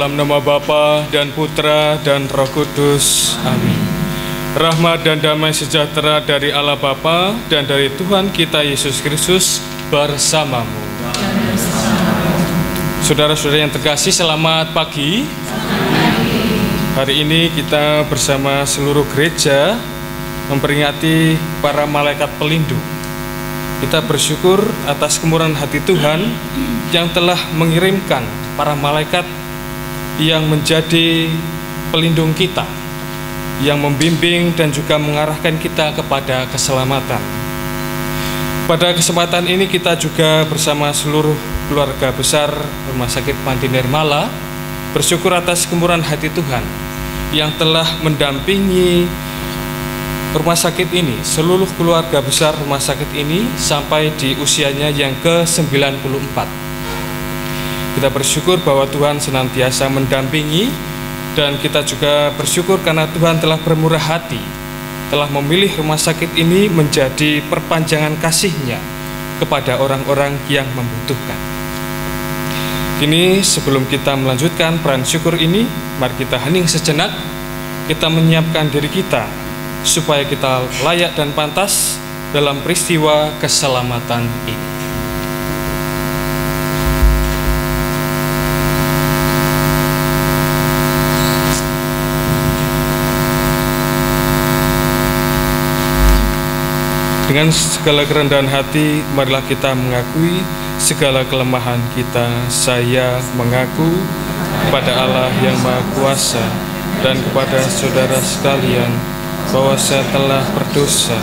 dalam nama Bapa dan Putra dan Roh Kudus. Amin. Rahmat dan damai sejahtera dari Allah Bapa dan dari Tuhan kita Yesus Kristus bersamamu. Saudara-saudara yang terkasih, selamat pagi. Hari ini kita bersama seluruh gereja memperingati para malaikat pelindung. Kita bersyukur atas kemurahan hati Tuhan yang telah mengirimkan para malaikat yang menjadi pelindung kita, yang membimbing dan juga mengarahkan kita kepada keselamatan. Pada kesempatan ini kita juga bersama seluruh keluarga besar Rumah Sakit Panti Nirmala bersyukur atas kemurahan hati Tuhan yang telah mendampingi rumah sakit ini, seluruh keluarga besar rumah sakit ini sampai di usianya yang ke-94. Kita bersyukur bahwa Tuhan senantiasa mendampingi, dan kita juga bersyukur karena Tuhan telah bermurah hati, telah memilih rumah sakit ini menjadi perpanjangan kasih-Nya kepada orang-orang yang membutuhkan. Kini sebelum kita melanjutkan peran syukur ini, mari kita hening sejenak, kita menyiapkan diri kita supaya kita layak dan pantas dalam peristiwa keselamatan ini. Dengan segala kerendahan hati, marilah kita mengakui segala kelemahan kita. Saya mengaku kepada Allah yang Maha Kuasa dan kepada saudara sekalian bahwa saya telah berdosa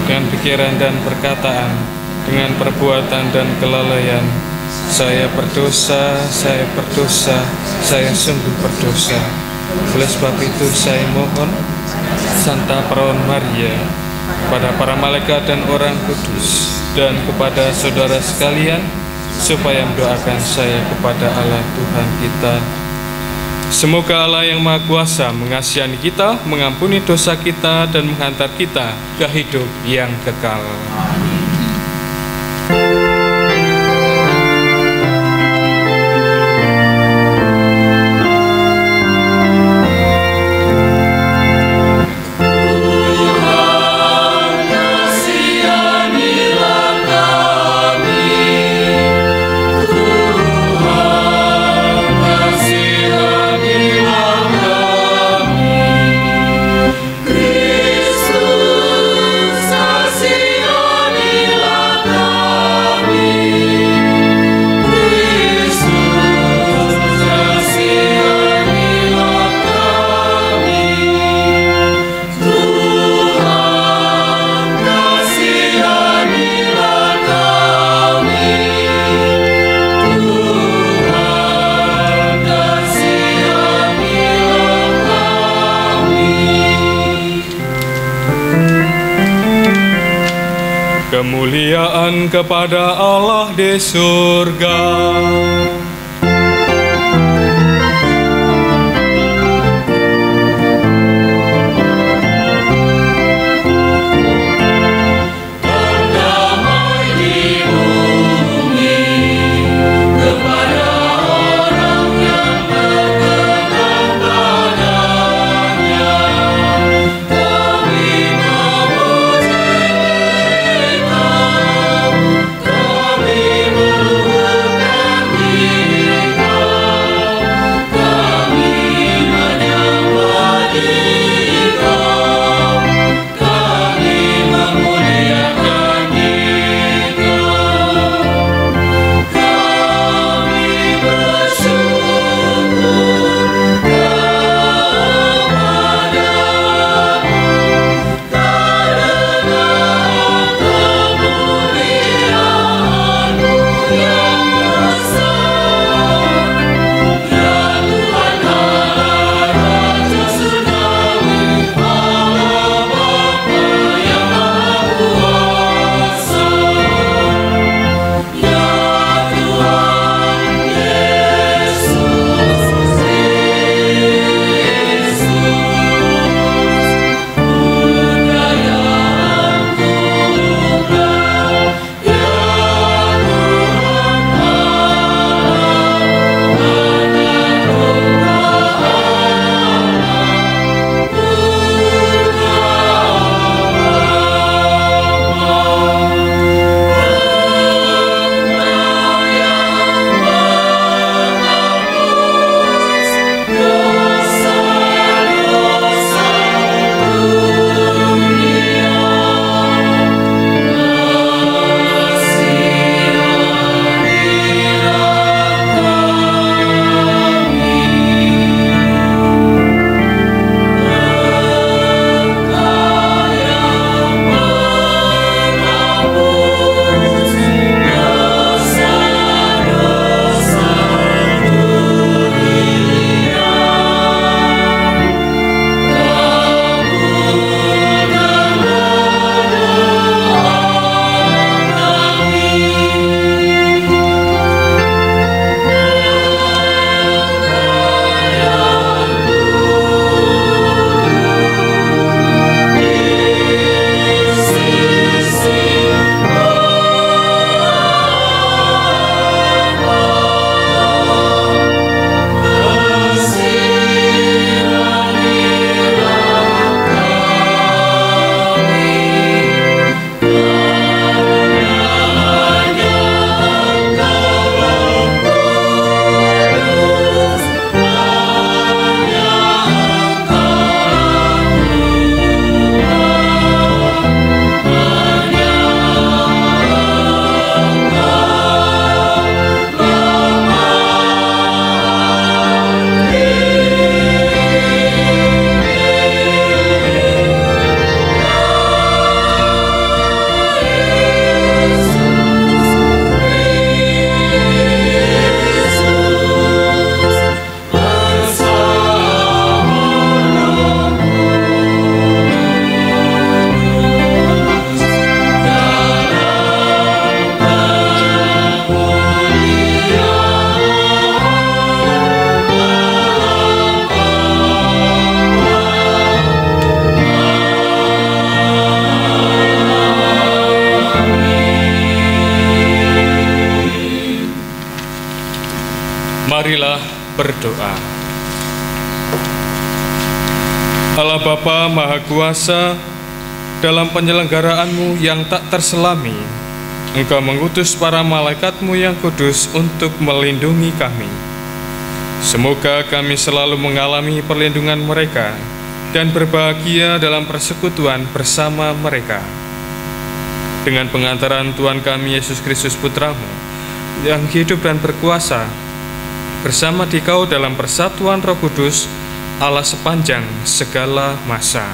dengan pikiran dan perkataan, dengan perbuatan dan kelalaian. Saya berdosa, saya sungguh berdosa. Oleh sebab itu saya mohon Santa Perawan Maria, kepada para malaikat dan orang kudus, dan kepada saudara sekalian, supaya mendoakan saya kepada Allah Tuhan kita. Semoga Allah yang Maha Kuasa mengasihani kita, mengampuni dosa kita, dan menghantar kita ke hidup yang kekal. Kemuliaan kepada Allah di surga. Kami Bapa Maha Kuasa, dalam penyelenggaraanmu yang tak terselami, Engkau mengutus para malaikatmu yang kudus untuk melindungi kami. Semoga kami selalu mengalami perlindungan mereka dan berbahagia dalam persekutuan bersama mereka. Dengan pengantaran Tuhan kami Yesus Kristus Putramu, yang hidup dan berkuasa, bersama Dikau dalam persatuan Roh Kudus, Allah sepanjang segala masa.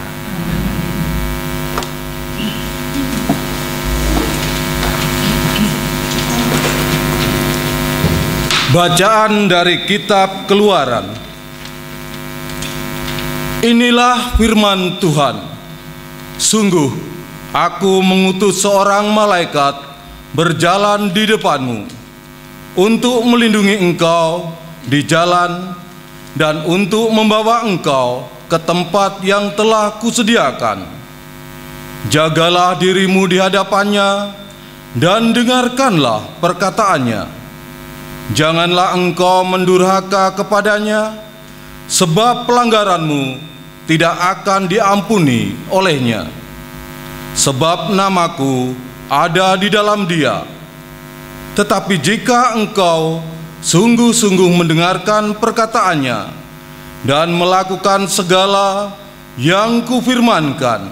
Bacaan dari Kitab Keluaran. Inilah firman Tuhan. Sungguh, aku mengutus seorang malaikat berjalan di depanmu untuk melindungi engkau di jalan dan untuk membawa engkau ke tempat yang telah kusediakan. Jagalah dirimu di hadapannya dan dengarkanlah perkataannya. Janganlah engkau mendurhaka kepadanya, sebab pelanggaranmu tidak akan diampuni olehnya. Sebab namaku ada di dalam dia. Tetapi jika engkau sungguh-sungguh mendengarkan perkataannya dan melakukan segala yang kufirmankan,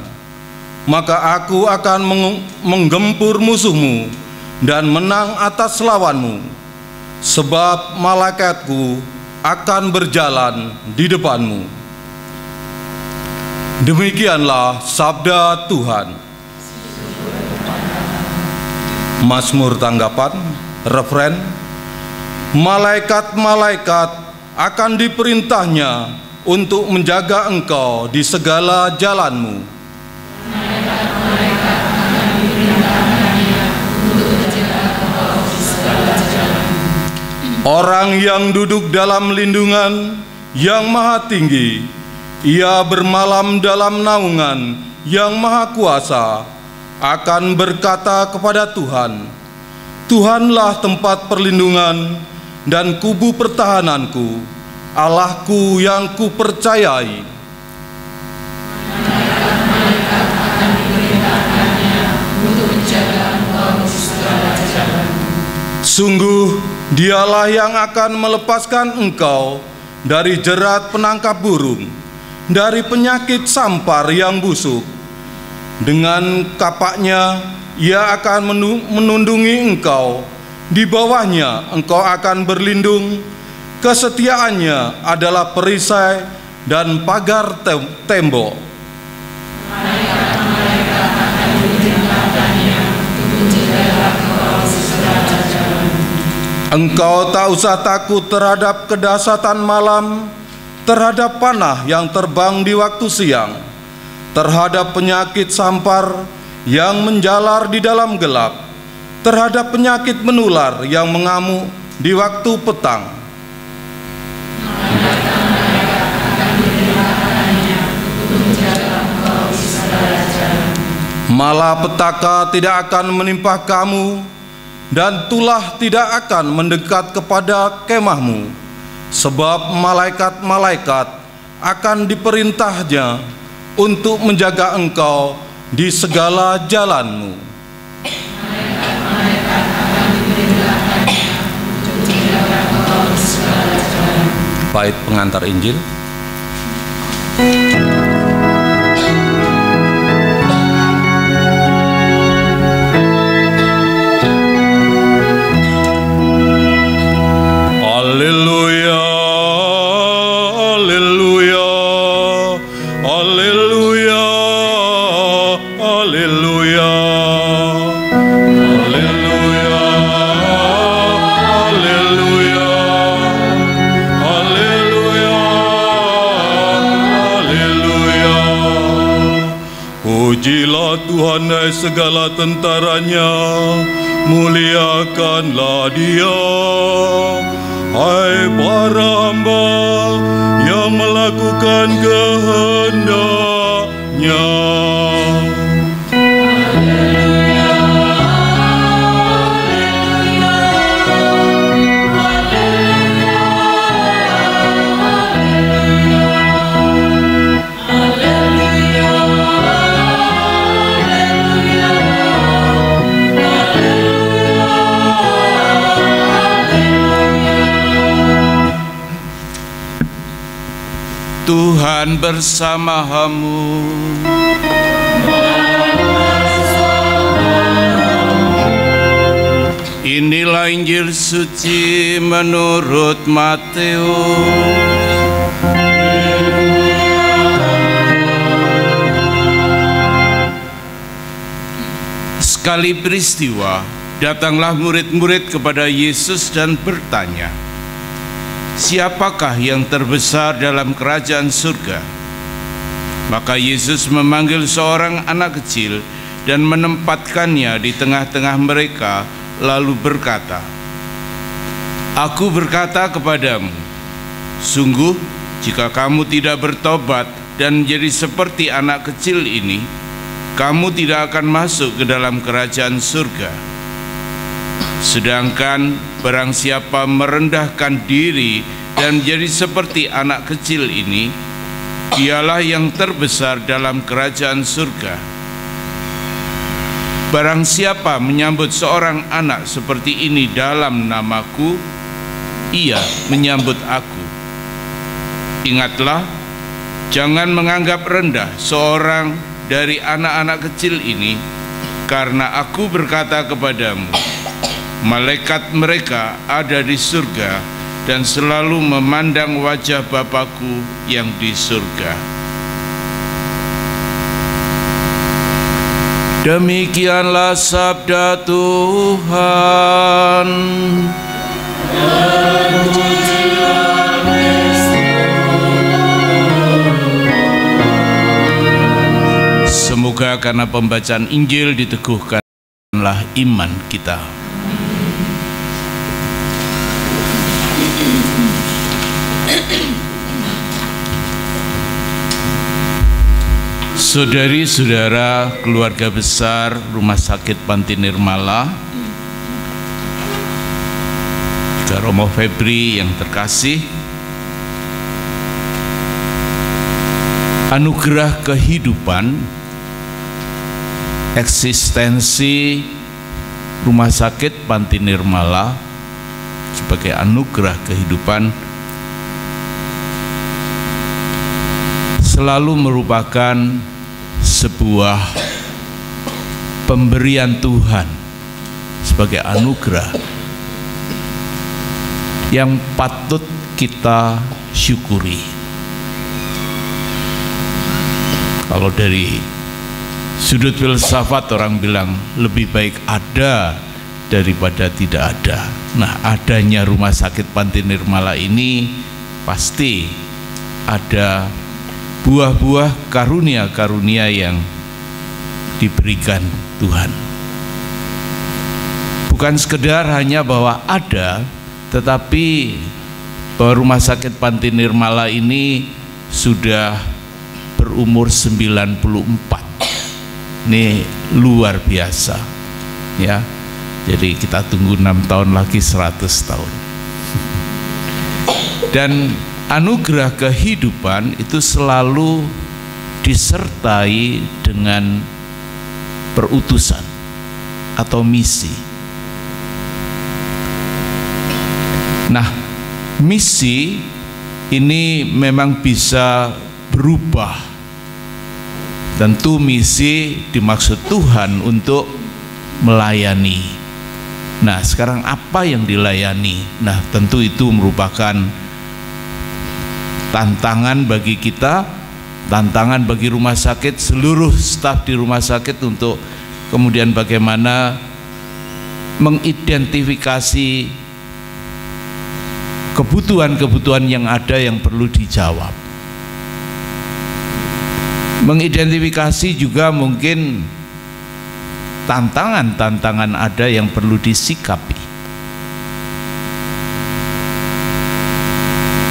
maka aku akan menggempur musuhmu dan menang atas lawanmu. Sebab malaikatku akan berjalan di depanmu. Demikianlah sabda Tuhan. Mazmur tanggapan, referen. Malaikat-malaikat akan diperintahnya untuk menjaga engkau di segala jalanmu. Orang yang duduk dalam lindungan yang maha tinggi, ia bermalam dalam naungan yang maha kuasa, akan berkata kepada Tuhan, Tuhanlah tempat perlindungan dan kubu pertahananku, Allahku yang kupercayai. Sungguh, Dialah yang akan melepaskan engkau dari jerat penangkap burung, dari penyakit sampar yang busuk. Dengan kapaknya ia akan menundungi engkau, di bawahnya engkau akan berlindung. Kesetiaannya adalah perisai dan pagar tembok. Engkau tak usah takut terhadap kedahsyatan malam, terhadap panah yang terbang di waktu siang, terhadap penyakit sampar yang menjalar di dalam gelap, terhadap penyakit menular yang mengamuk di waktu petang. Malapetaka tidak akan menimpa kamu, dan tulah tidak akan mendekat kepada kemahmu, sebab malaikat-malaikat akan diperintahnya untuk menjaga engkau di segala jalanmu. Bait pengantar Injil. Haleluya, haleluya, haleluya, haleluya, haleluya, haleluya, haleluya, haleluya. Pujilah Tuhan hai segala tentaranya, muliakanlah Dia. Hai para hamba yang melakukan kehendak-Nya. Haleluya, haleluya, haleluya, Tuhan bersamamu. Inilah Injil suci menurut Matius. Sekali peristiwa, datanglah murid-murid kepada Yesus dan bertanya, "Siapakah yang terbesar dalam kerajaan surga?" Maka Yesus memanggil seorang anak kecil dan menempatkannya di tengah-tengah mereka, lalu berkata, "Aku berkata kepadamu, sungguh jika kamu tidak bertobat dan menjadi seperti anak kecil ini, kamu tidak akan masuk ke dalam kerajaan surga. Sedangkan barang siapa merendahkan diri dan menjadi seperti anak kecil ini, dialah yang terbesar dalam kerajaan surga. Barang siapa menyambut seorang anak seperti ini dalam namaku, ia menyambut aku. Ingatlah, jangan menganggap rendah seorang dari anak-anak kecil ini, karena aku berkata kepadamu, malaikat mereka ada di surga dan selalu memandang wajah Bapa-Ku yang di surga." Demikianlah sabda Tuhan. Semoga karena pembacaan Injil diteguhkanlah iman kita. Saudari-saudara keluarga besar Rumah Sakit Panti Nirmala, Romo Febri yang terkasih, anugerah kehidupan, eksistensi Rumah Sakit Panti Nirmala sebagai anugerah kehidupan selalu merupakan sebuah pemberian Tuhan sebagai anugerah yang patut kita syukuri. Kalau dari sudut filsafat orang bilang lebih baik ada daripada tidak ada. Nah, adanya Rumah Sakit Panti Nirmala ini pasti ada buah-buah karunia-karunia yang diberikan Tuhan. Bukan sekedar hanya bahwa ada, tetapi bahwa Rumah Sakit Panti Nirmala ini sudah berumur 94. Ini luar biasa ya. Jadi kita tunggu 6 tahun lagi 100 tahun. Dan anugerah kehidupan itu selalu disertai dengan perutusan atau misi. Nah, misi ini memang bisa berubah. Tentu misi dimaksud Tuhan untuk melayani. Nah, sekarang apa yang dilayani? Nah, tentu itu merupakan tantangan bagi kita, tantangan bagi rumah sakit, seluruh staf di rumah sakit untuk kemudian bagaimana mengidentifikasi kebutuhan-kebutuhan yang ada yang perlu dijawab. Mengidentifikasi juga mungkin tantangan-tantangan ada yang perlu disikapi.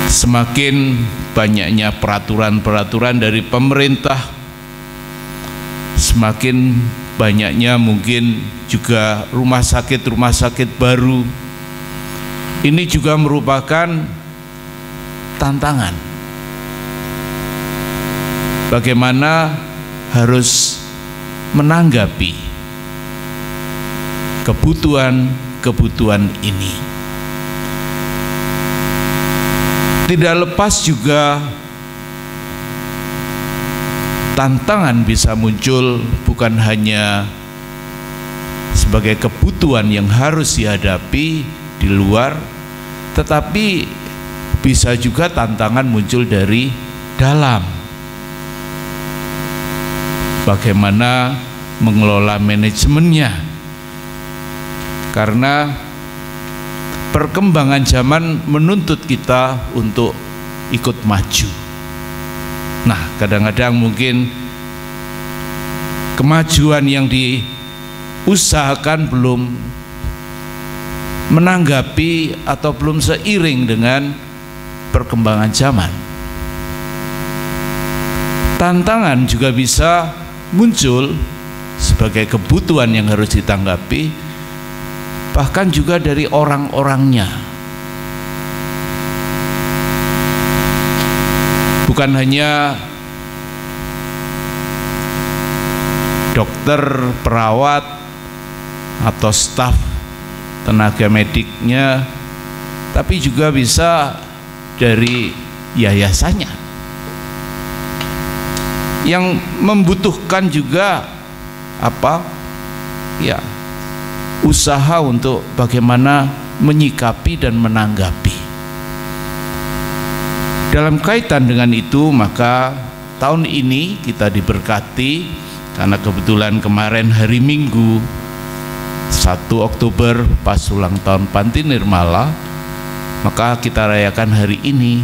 Semakin banyaknya peraturan-peraturan dari pemerintah, semakin banyaknya mungkin juga rumah sakit baru. Ini juga merupakan tantangan. Bagaimana harus menanggapi kebutuhan-kebutuhan ini. Tidak lepas juga tantangan bisa muncul bukan hanya sebagai kebutuhan yang harus dihadapi di luar, tetapi bisa juga tantangan muncul dari dalam. Bagaimana mengelola manajemennya, karena perkembangan zaman menuntut kita untuk ikut maju. Nah, kadang-kadang mungkin kemajuan yang diusahakan belum menanggapi atau belum seiring dengan perkembangan zaman. Tantangan juga bisa muncul sebagai kebutuhan yang harus ditanggapi, bahkan juga dari orang-orangnya. Bukan hanya dokter, perawat, atau staf tenaga mediknya, tapi juga bisa dari yayasannya yang membutuhkan juga usaha untuk bagaimana menyikapi dan menanggapi. Dalam kaitan dengan itu, maka tahun ini kita diberkati karena kebetulan kemarin hari Minggu 1 Oktober pas ulang tahun Panti Nirmala, maka kita rayakan hari ini.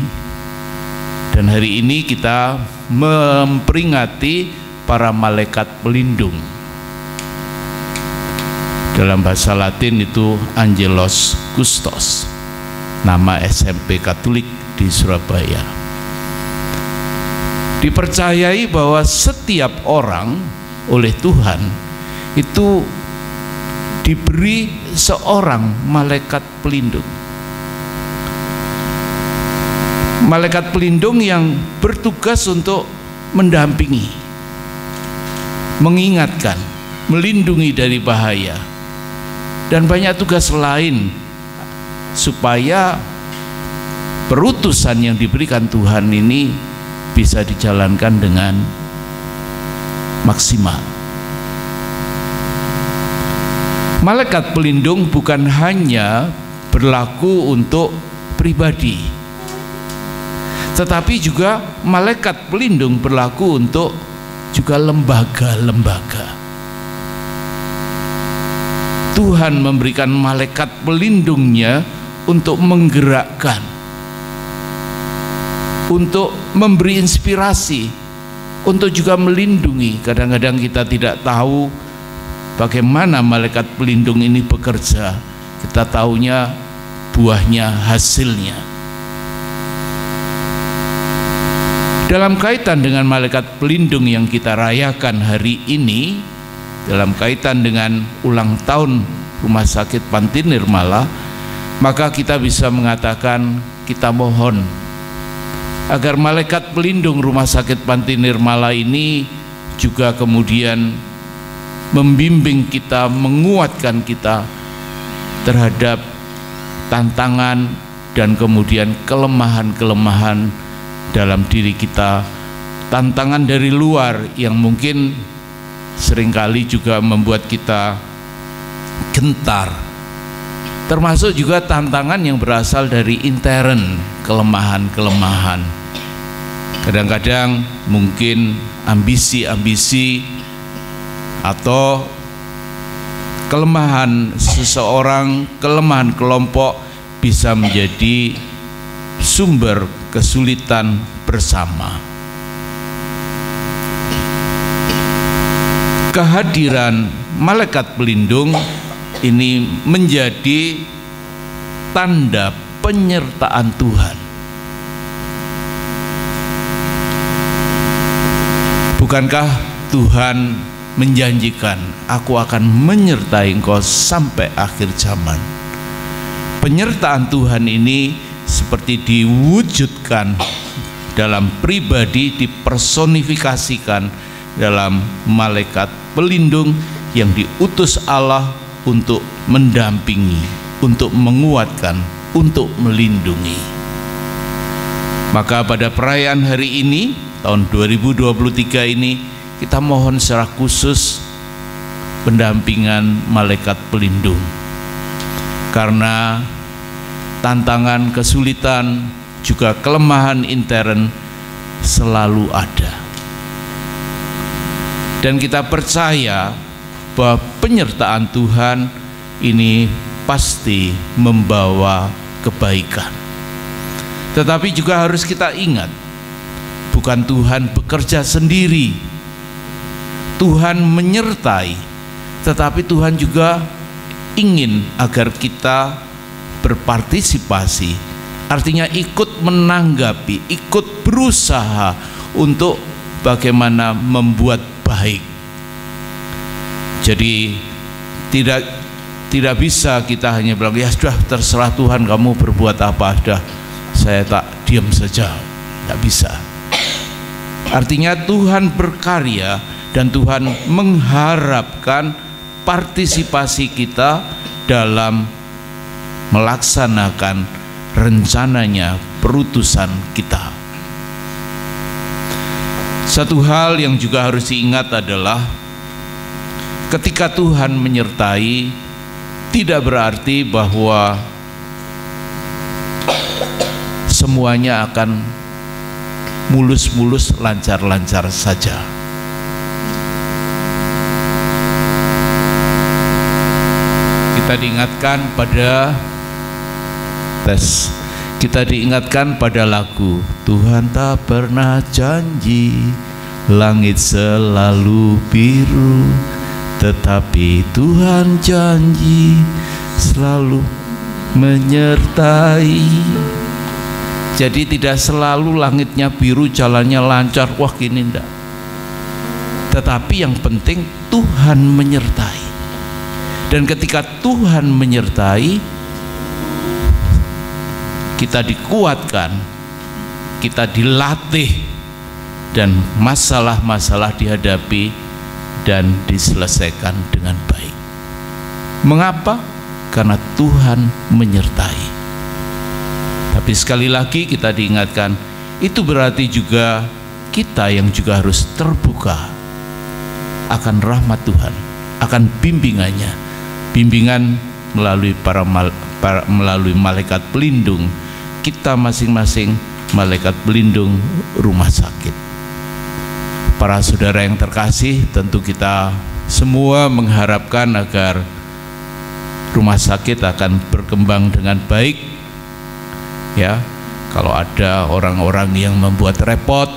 Dan hari ini kita memperingati para malaikat pelindung. Dalam bahasa Latin itu Angelos Custos, nama SMP Katolik di Surabaya. Dipercayai bahwa setiap orang oleh Tuhan itu diberi seorang malaikat pelindung. Malaikat pelindung yang bertugas untuk mendampingi, mengingatkan, melindungi dari bahaya, dan banyak tugas lain supaya perutusan yang diberikan Tuhan ini bisa dijalankan dengan maksimal. Malaikat pelindung bukan hanya berlaku untuk pribadi, tetapi juga malaikat pelindung berlaku untuk juga lembaga-lembaga. Tuhan memberikan malaikat pelindungnya untuk menggerakkan, untuk memberi inspirasi, untuk juga melindungi. Kadang-kadang kita tidak tahu bagaimana malaikat pelindung ini bekerja. Kita taunya buahnya, hasilnya. Dalam kaitan dengan malaikat pelindung yang kita rayakan hari ini, dalam kaitan dengan ulang tahun Rumah Sakit Panti Nirmala, maka kita bisa mengatakan, kita mohon agar malaikat pelindung Rumah Sakit Panti Nirmala ini juga kemudian membimbing kita, menguatkan kita terhadap tantangan dan kemudian kelemahan-kelemahan dalam diri kita, tantangan dari luar yang mungkin seringkali juga membuat kita gentar, termasuk juga tantangan yang berasal dari intern, kelemahan-kelemahan. Kadang-kadang mungkin ambisi-ambisi atau kelemahan seseorang, kelemahan kelompok bisa menjadi sumber kesulitan bersama. Kehadiran malaikat pelindung ini menjadi tanda penyertaan Tuhan. Bukankah Tuhan menjanjikan, aku akan menyertai engkau sampai akhir zaman? Penyertaan Tuhan ini seperti diwujudkan dalam pribadi, dipersonifikasikan dalam malaikat pelindung yang diutus Allah untuk mendampingi, untuk menguatkan, untuk melindungi. Maka pada perayaan hari ini, tahun 2023 ini kita mohon secara khusus pendampingan malaikat pelindung, karena tantangan, kesulitan, juga kelemahan intern selalu ada. Dan kita percaya bahwa penyertaan Tuhan ini pasti membawa kebaikan. Tetapi juga harus kita ingat, bukan Tuhan bekerja sendiri. Tuhan menyertai, tetapi Tuhan juga ingin agar kita berpartisipasi, artinya ikut menanggapi, ikut berusaha untuk bagaimana membuat baik. Jadi tidak bisa kita hanya bilang, ya sudah terserah Tuhan, kamu berbuat apa, sudah saya tak diam saja. Tidak bisa. Artinya Tuhan berkarya dan Tuhan mengharapkan partisipasi kita dalam melaksanakan rencananya, perutusan kita. Satu hal yang juga harus diingat adalah ketika Tuhan menyertai, tidak berarti bahwa semuanya akan mulus-mulus, lancar-lancar saja. Kita diingatkan pada lagu Tuhan tak pernah janji langit selalu biru, tetapi Tuhan janji selalu menyertai. Jadi tidak selalu langitnya biru, jalannya lancar, wah gini enggak. Tetapi yang penting Tuhan menyertai. Dan ketika Tuhan menyertai, kita dikuatkan, kita dilatih, dan masalah-masalah dihadapi dan diselesaikan dengan baik. Mengapa? Karena Tuhan menyertai. Tapi sekali lagi kita diingatkan, itu berarti juga kita yang juga harus terbuka akan rahmat Tuhan, akan bimbingannya. Bimbingan melalui melalui malaikat pelindung kita masing-masing, malaikat pelindung rumah sakit. Para saudara yang terkasih, tentu kita semua mengharapkan agar rumah sakit akan berkembang dengan baik. Ya, kalau ada orang-orang yang membuat repot,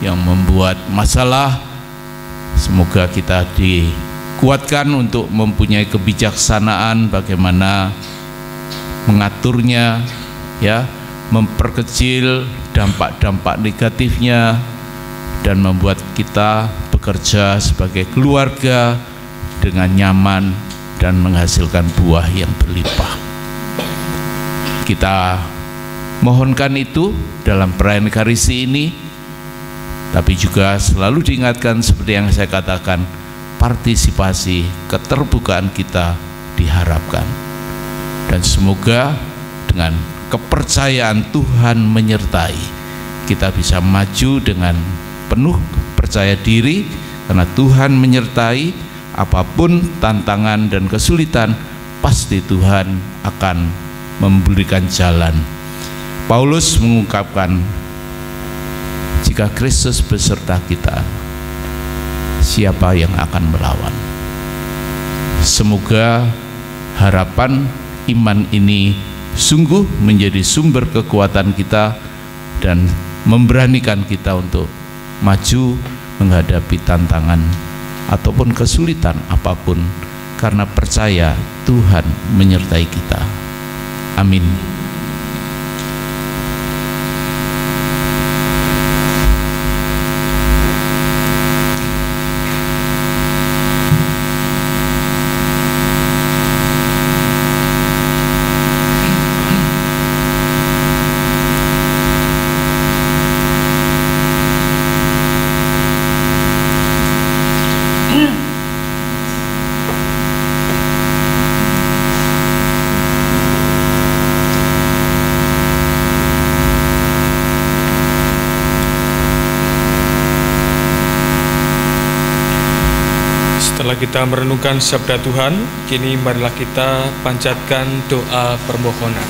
yang membuat masalah, semoga kita dikuatkan untuk mempunyai kebijaksanaan bagaimana mengaturnya, ya, memperkecil dampak-dampak negatifnya, dan membuat kita bekerja sebagai keluarga dengan nyaman dan menghasilkan buah yang berlimpah. Kita mohonkan itu dalam perayaan Ekaristi ini, tapi juga selalu diingatkan seperti yang saya katakan, partisipasi, keterbukaan kita diharapkan. Dan semoga dengan kepercayaan Tuhan menyertai, kita bisa maju dengan penuh percaya diri, karena Tuhan menyertai. Apapun tantangan dan kesulitan, pasti Tuhan akan memberikan jalan. Paulus mengungkapkan, jika Kristus beserta kita, siapa yang akan melawan? Semoga harapan iman ini sungguh menjadi sumber kekuatan kita dan memberanikan kita untuk maju menghadapi tantangan ataupun kesulitan apapun, karena percaya Tuhan menyertai kita. Amin. Setelah kita merenungkan sabda Tuhan, kini marilah kita panjatkan doa permohonan.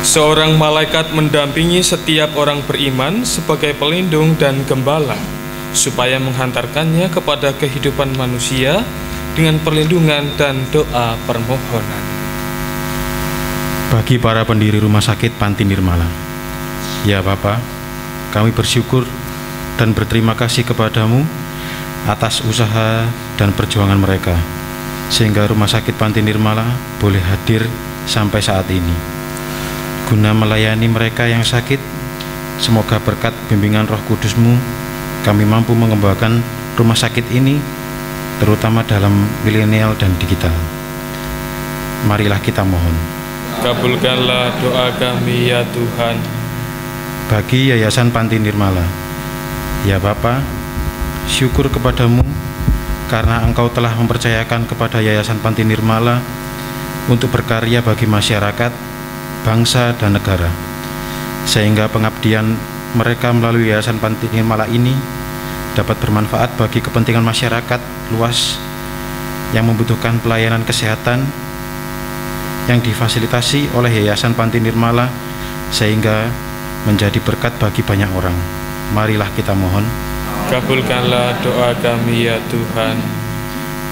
Seorang malaikat mendampingi setiap orang beriman sebagai pelindung dan gembala, supaya menghantarkannya kepada kehidupan manusia dengan perlindungan dan doa permohonan. Bagi para pendiri Rumah Sakit Panti Nirmala, ya Bapa, kami bersyukur dan berterima kasih kepadamu atas usaha dan perjuangan mereka, sehingga Rumah Sakit Panti Nirmala boleh hadir sampai saat ini. Guna melayani mereka yang sakit, semoga berkat bimbingan Roh Kudus-Mu, kami mampu mengembangkan rumah sakit ini, terutama dalam milenial dan digital. Marilah kita mohon. Kabulkanlah doa kami ya Tuhan. Bagi Yayasan Panti Nirmala, ya Bapa, syukur kepadamu karena Engkau telah mempercayakan kepada Yayasan Panti Nirmala untuk berkarya bagi masyarakat, bangsa dan negara, sehingga pengabdian mereka melalui Yayasan Panti Nirmala ini dapat bermanfaat bagi kepentingan masyarakat luas yang membutuhkan pelayanan kesehatan yang difasilitasi oleh Yayasan Panti Nirmala, sehingga menjadi berkat bagi banyak orang. Marilah kita mohon. Kabulkanlah doa kami ya Tuhan.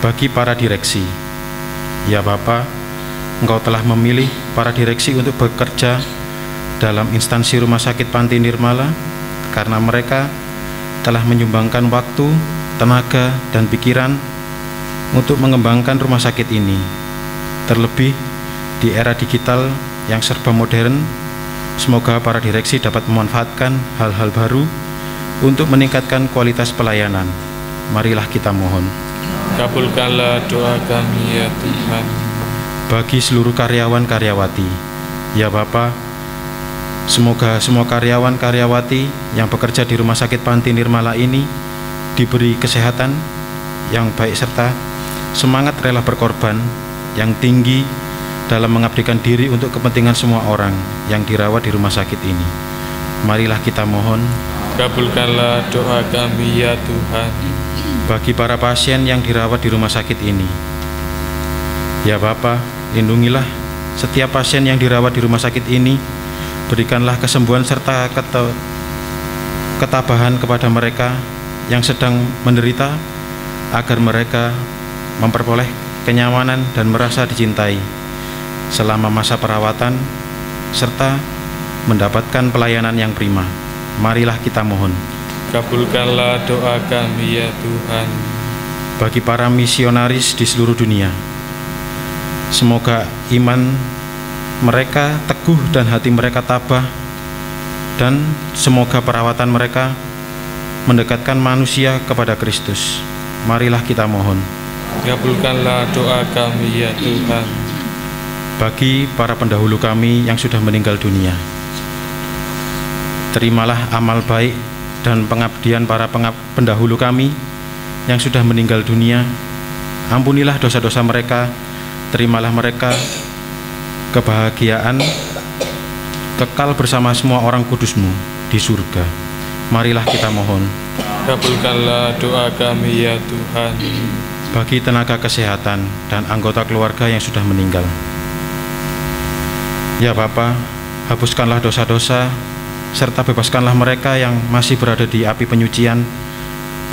Bagi para direksi, ya Bapa, Engkau telah memilih para direksi untuk bekerja dalam instansi Rumah Sakit Panti Nirmala karena mereka telah menyumbangkan waktu, tenaga, dan pikiran untuk mengembangkan rumah sakit ini. Terlebih di era digital yang serba modern, semoga para direksi dapat memanfaatkan hal-hal baru untuk meningkatkan kualitas pelayanan. Marilah kita mohon. Kabulkanlah doa kami ya Tuhan. Bagi seluruh karyawan-karyawati, ya Bapa, semoga semua karyawan-karyawati yang bekerja di Rumah Sakit Panti Nirmala ini diberi kesehatan yang baik serta semangat rela berkorban yang tinggi dalam mengabdikan diri untuk kepentingan semua orang yang dirawat di rumah sakit ini. Marilah kita mohon. Kabulkanlah doa kami ya Tuhan. Bagi para pasien yang dirawat di rumah sakit ini, ya Bapa, lindungilah setiap pasien yang dirawat di rumah sakit ini. Berikanlah kesembuhan serta ketabahan kepada mereka yang sedang menderita, agar mereka memperoleh kenyamanan dan merasa dicintai selama masa perawatan, serta mendapatkan pelayanan yang prima. Marilah kita mohon. Kabulkanlah doa kami ya Tuhan. Bagi para misionaris di seluruh dunia, semoga iman mereka teguh dan hati mereka tabah, dan semoga perawatan mereka mendekatkan manusia kepada Kristus. Marilah kita mohon. Kabulkanlah doa kami ya Tuhan. Bagi para pendahulu kami yang sudah meninggal dunia, terimalah amal baik dan pengabdian para pendahulu kami yang sudah meninggal dunia. Ampunilah dosa-dosa mereka, terimalah mereka kebahagiaan kekal bersama semua orang kudus-Mu di surga. Marilah kita mohon. Kabulkanlah doa kami ya Tuhan. Bagi tenaga kesehatan dan anggota keluarga yang sudah meninggal, ya Bapa, hapuskanlah dosa-dosa serta bebaskanlah mereka yang masih berada di api penyucian.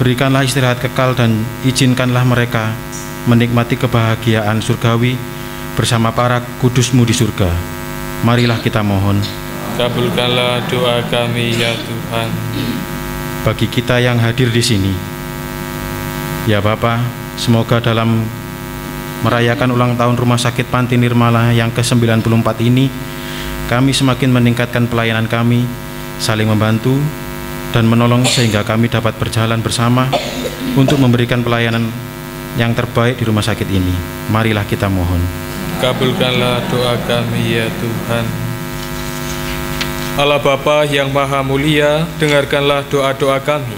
Berikanlah istirahat kekal dan izinkanlah mereka menikmati kebahagiaan surgawi bersama para kudus-Mu di surga. Marilah kita mohon. Kabulkanlah doa kami ya Tuhan. Bagi kita yang hadir di sini, ya Bapa, semoga dalam merayakan ulang tahun Rumah Sakit Panti Nirmala yang ke-94 ini, kami semakin meningkatkan pelayanan kami, saling membantu dan menolong, sehingga kami dapat berjalan bersama untuk memberikan pelayanan yang terbaik di rumah sakit ini. Marilah kita mohon. Kabulkanlah doa kami ya Tuhan. Allah Bapa yang Maha Mulia, dengarkanlah doa-doa kami.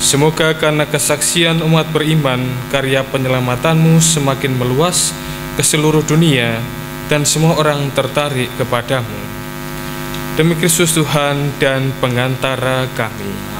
Semoga karena kesaksian umat beriman, karya penyelamatanmu semakin meluas ke seluruh dunia dan semua orang tertarik kepadamu. Demi Kristus Tuhan dan pengantara kami.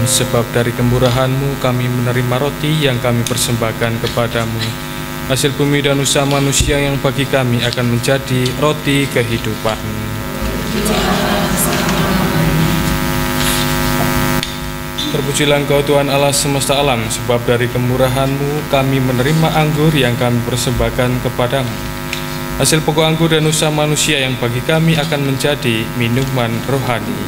Sebab dari kemurahan-Mu kami menerima roti yang kami persembahkan kepadamu. Hasil bumi dan usaha manusia yang bagi kami akan menjadi roti kehidupan. Terpujilah Engkau Tuhan Allah semesta alam, sebab dari kemurahan-Mu kami menerima anggur yang kami persembahkan kepadamu. Hasil pokok anggur dan usaha manusia yang bagi kami akan menjadi minuman rohani.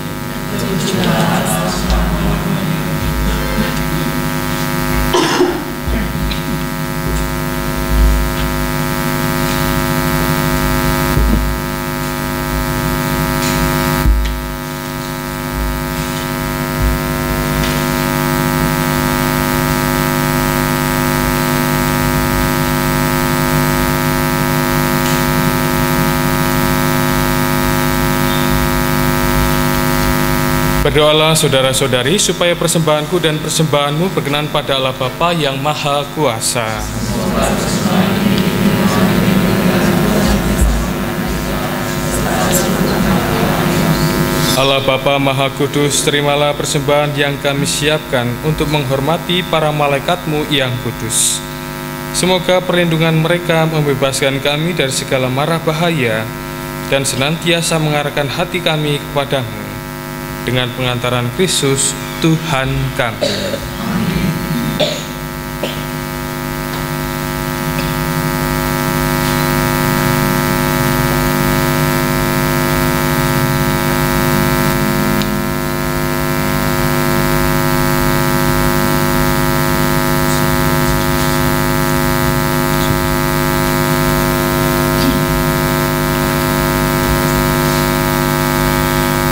Berdoalah saudara-saudari supaya persembahanku dan persembahanmu berkenan pada Allah Bapa yang Maha Kuasa. Allah Bapa Maha Kudus, terimalah persembahan yang kami siapkan untuk menghormati para malaikat-Mu yang kudus. Semoga perlindungan mereka membebaskan kami dari segala mara bahaya dan senantiasa mengarahkan hati kami kepadamu. Dengan pengantaran Kristus Tuhan kami.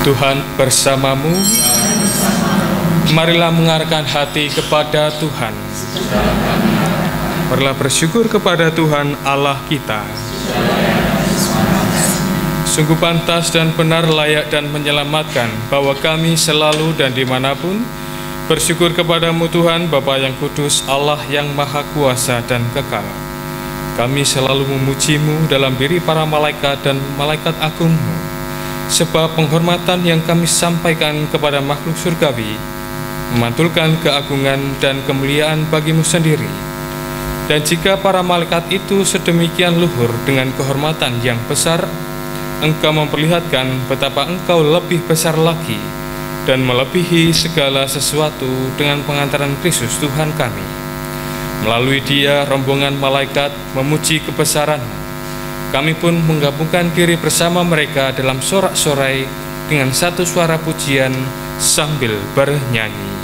Tuhan bersamamu. Marilah mengarahkan hati kepada Tuhan. Marilah bersyukur kepada Tuhan Allah kita. Sungguh pantas dan benar, layak dan menyelamatkan bahwa kami selalu dan dimanapun bersyukur kepadamu Tuhan Bapa yang kudus, Allah yang maha kuasa dan kekal. Kami selalu memuji-Mu dalam diri para malaikat dan malaikat agung-Mu, sebab penghormatan yang kami sampaikan kepada makhluk surgawi memantulkan keagungan dan kemuliaan bagi-Mu sendiri. Dan jika para malaikat itu sedemikian luhur dengan kehormatan yang besar, Engkau memperlihatkan betapa Engkau lebih besar lagi dan melebihi segala sesuatu dengan pengantaran Kristus Tuhan kami. Melalui Dia, rombongan malaikat memuji kebesaran-Mu. Kami pun menggabungkan diri bersama mereka dalam sorak-sorai dengan satu suara pujian sambil bernyanyi.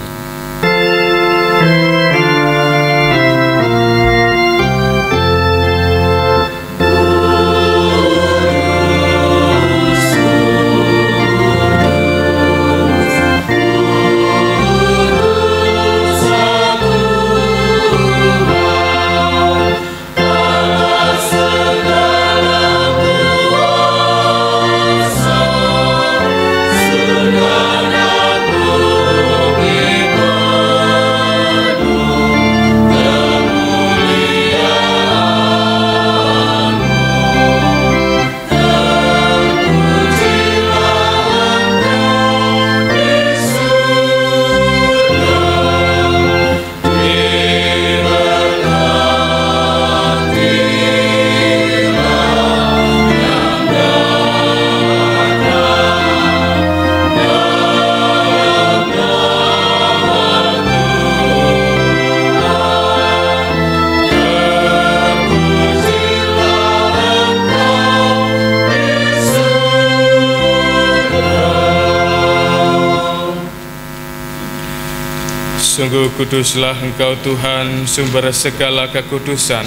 Sungguh kuduslah Engkau Tuhan, sumber segala kekudusan.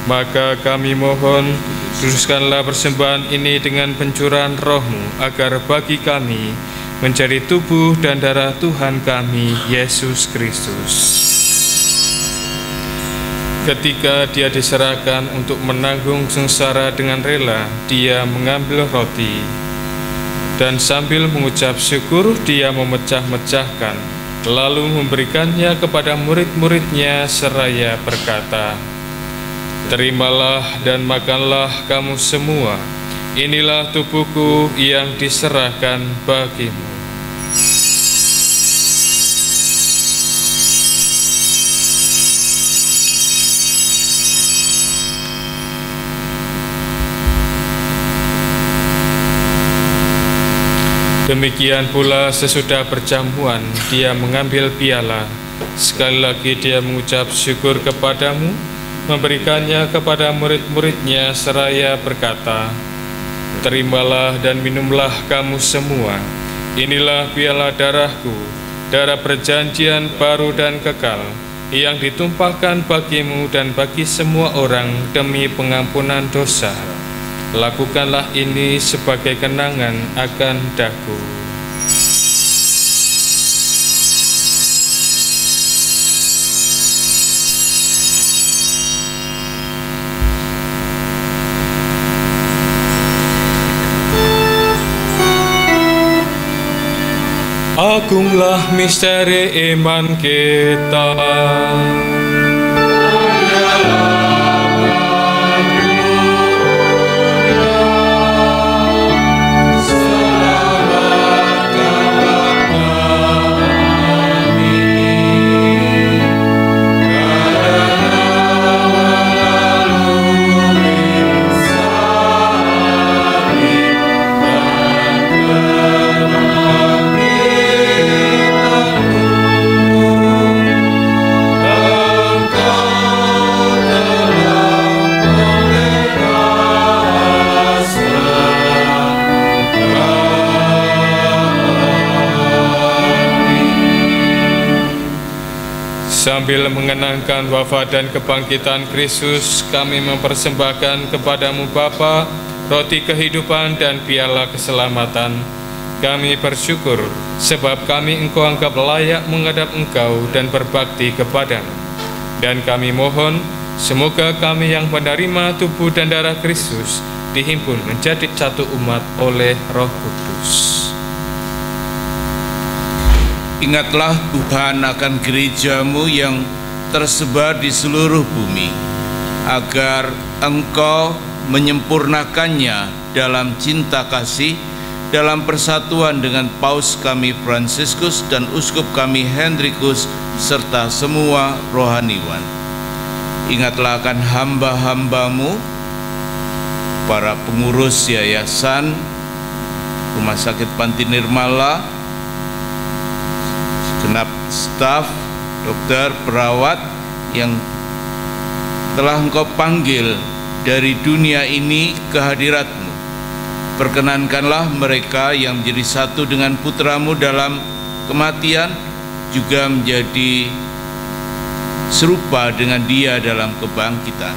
Maka kami mohon, kuduskanlah persembahan ini dengan pencurahan Roh-Mu, agar bagi kami menjadi tubuh dan darah Tuhan kami, Yesus Kristus. Ketika Dia diserahkan untuk menanggung sengsara dengan rela, Dia mengambil roti, dan sambil mengucap syukur, Dia memecah-mecahkan, lalu memberikannya kepada murid-muridnya seraya berkata, "Terimalah dan makanlah kamu semua, inilah tubuhku yang diserahkan bagimu." Demikian pula sesudah perjamuan, Dia mengambil piala. Sekali lagi Dia mengucap syukur kepadamu, memberikannya kepada murid-muridnya seraya berkata, "Terimalah dan minumlah kamu semua, inilah piala darahku, darah perjanjian baru dan kekal, yang ditumpahkan bagimu dan bagi semua orang demi pengampunan dosa. Lakukanlah ini sebagai kenangan akan daku." Agunglah misteri iman kita. Sambil mengenangkan wafat dan kebangkitan Kristus, kami mempersembahkan kepadamu Bapa, roti kehidupan dan piala keselamatan. Kami bersyukur, sebab kami Engkau anggap layak menghadap Engkau dan berbakti kepadamu. Dan kami mohon, semoga kami yang menerima tubuh dan darah Kristus dihimpun menjadi satu umat oleh Roh Kudus. Ingatlah Tuhan akan gereja-Mu yang tersebar di seluruh bumi, agar Engkau menyempurnakannya dalam cinta kasih, dalam persatuan dengan Paus kami Fransiskus dan Uskup kami Hendrikus serta semua rohaniwan. Ingatlah akan hamba-hambamu, para pengurus yayasan, Rumah Sakit Panti Nirmala, segenap staf, dokter, perawat yang telah Engkau panggil dari dunia ini ke hadirat-Mu. Perkenankanlah mereka yang menjadi satu dengan putra-Mu dalam kematian juga menjadi serupa dengan Dia dalam kebangkitan.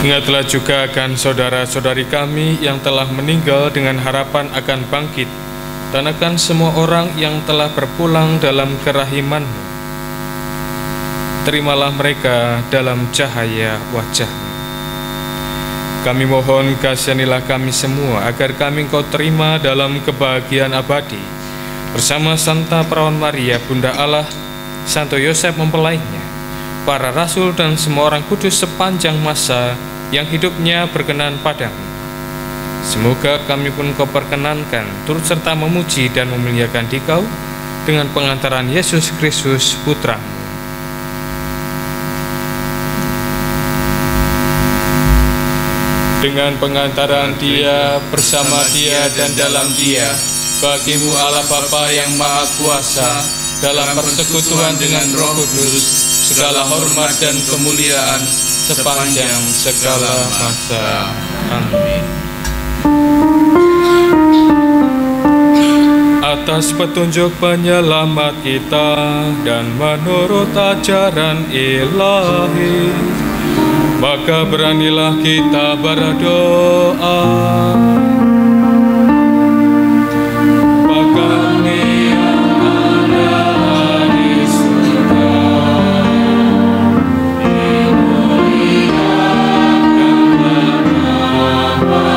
Ingatlah juga akan saudara-saudari kami yang telah meninggal dengan harapan akan bangkit, dan akan semua orang yang telah berpulang dalam kerahiman-Mu. Terimalah mereka dalam cahaya wajah-Mu. Kami mohon kasihanilah kami semua agar kami Engkau terima dalam kebahagiaan abadi bersama Santa Perawan Maria Bunda Allah, Santo Yosef mempelainya, para rasul dan semua orang kudus sepanjang masa yang hidupnya berkenan padamu. Semoga kami pun Kau perkenankan turut serta memuji dan memuliakan Dikau dengan pengantaran Yesus Kristus Putra-Mu. Dengan pengantaran Dia, bersama Dia dan dalam Dia, bagi-Mu Allah Bapa yang Maha Kuasa, dalam persekutuan dengan Roh Kudus, segala hormat dan kemuliaan sepanjang segala masa. Amin. Atas petunjuk penyelamat kita dan menurut ajaran Ilahi, maka beranilah kita berdoa. Bapa kami yang ada di surga, dimuliakanlah namamu, datanglah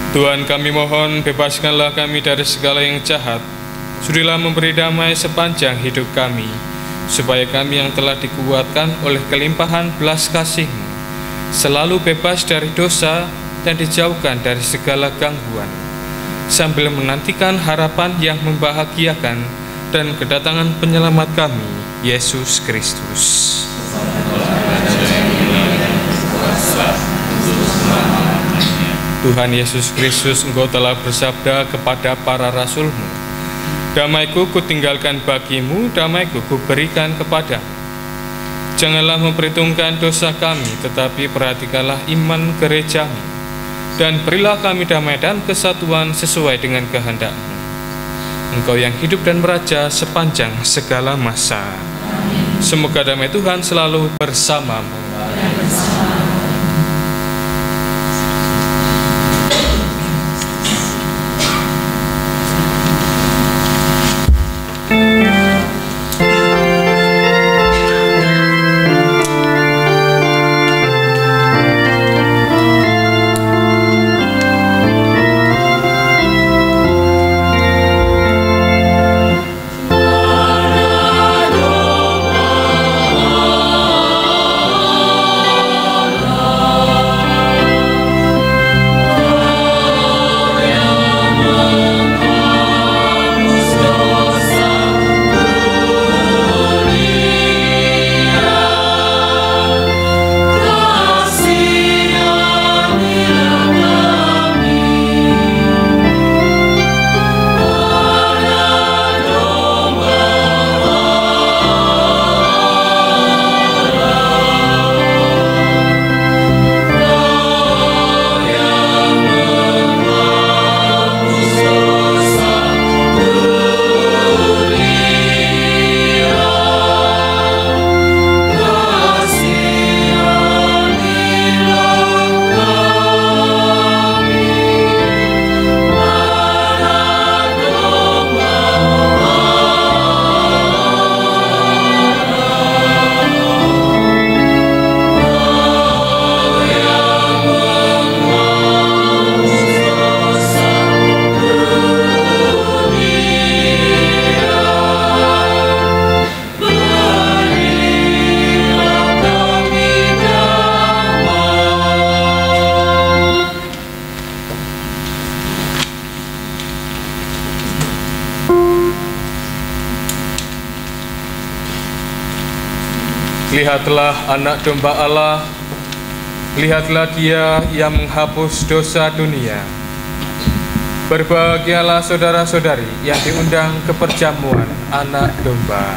Tuhan, kami mohon bebaskanlah kami dari segala yang jahat. Sudilah memberi damai sepanjang hidup kami, supaya kami yang telah dikuatkan oleh kelimpahan belas kasih-Mu selalu bebas dari dosa dan dijauhkan dari segala gangguan, sambil menantikan harapan yang membahagiakan dan kedatangan penyelamat kami, Yesus Kristus. Tuhan Yesus Kristus, Engkau telah bersabda kepada para rasul-Mu, damai-Ku kutinggalkan bagi-Mu, damai-Ku kuberikan kepadamu. Janganlah memperhitungkan dosa kami, tetapi perhatikanlah iman gereja-Mu, dan berilah kami damai dan kesatuan sesuai dengan kehendak-Mu. Engkau yang hidup dan meraja sepanjang segala masa. Semoga damai Tuhan selalu bersamamu. Lihatlah anak domba Allah, lihatlah Dia yang menghapus dosa dunia. Berbahagialah saudara-saudari yang diundang ke perjamuan anak domba.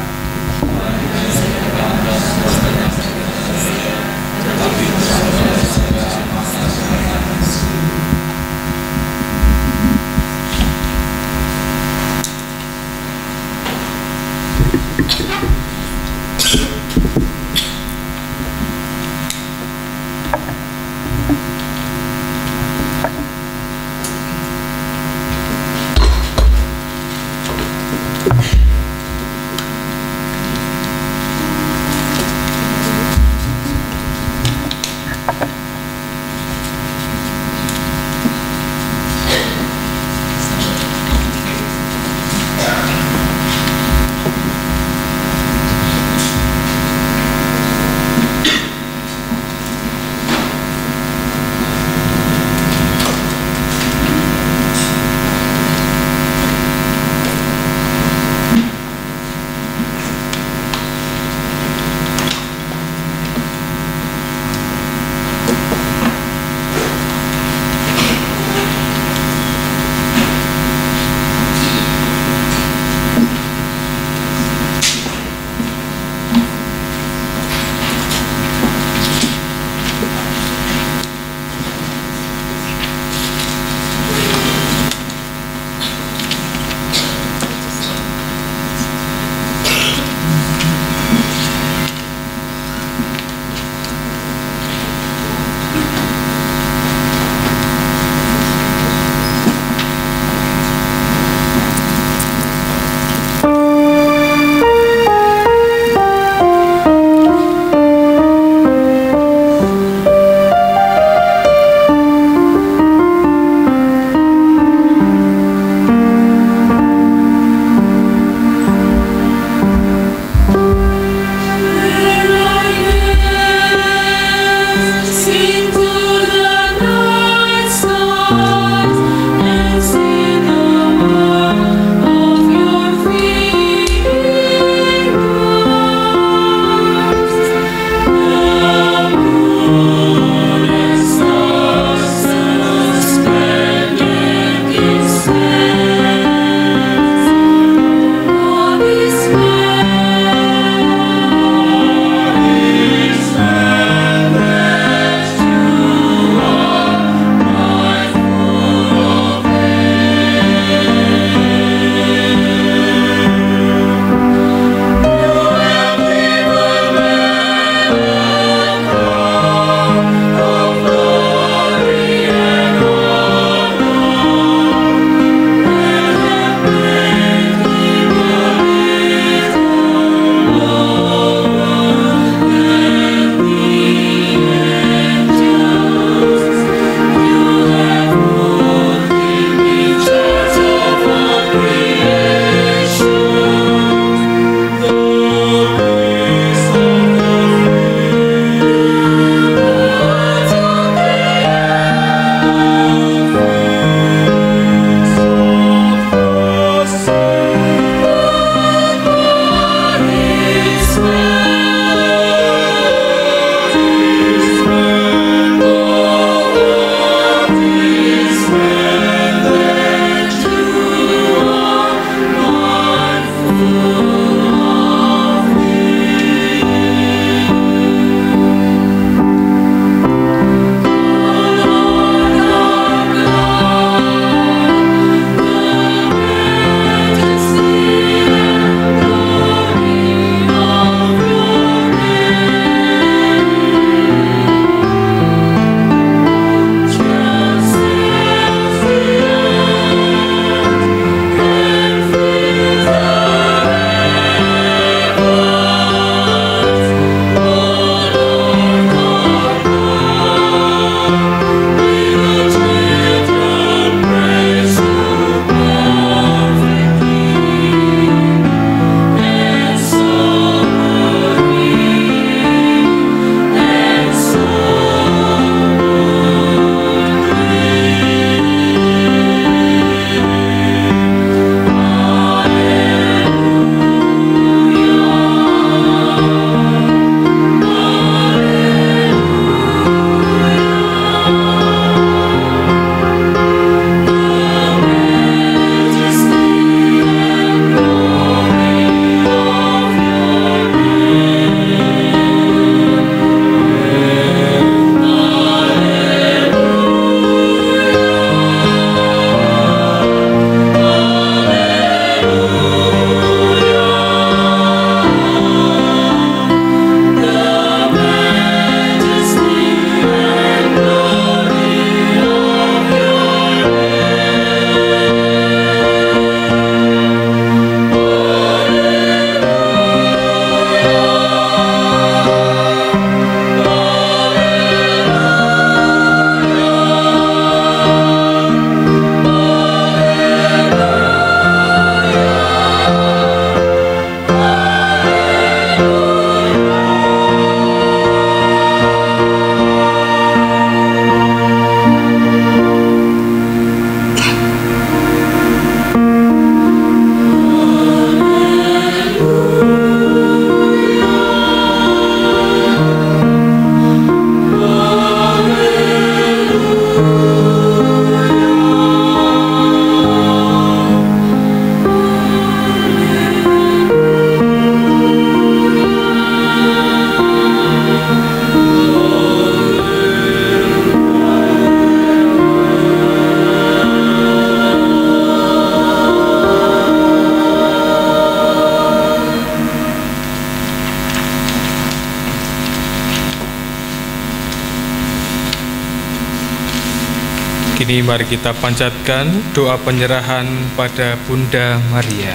Kini mari kita panjatkan doa penyerahan pada Bunda Maria.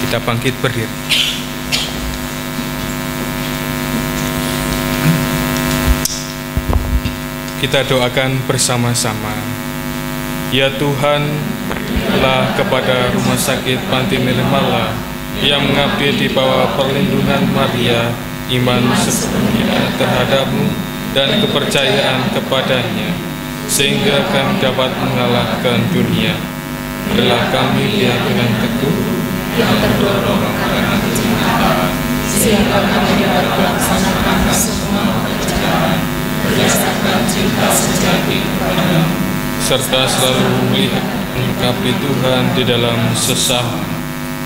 Kita bangkit berdiri. Kita doakan bersama-sama. Ya Tuhan, lah kepada Rumah Sakit Panti Nirmala yang mengabdi di bawah perlindungan Maria, iman sepenuhnya terhadap-Mu dan kepercayaan kepadanya, sehingga kami dapat mengalahkan dunia. Berilah kami keyakinan teguh yang terdorong karena kecintaan, sehingga kami dapat melaksanakan semua pekerjaan berdasarkan cinta sejati kepada-Mu, serta selalu melihat mengikapi Tuhan di dalam sesama.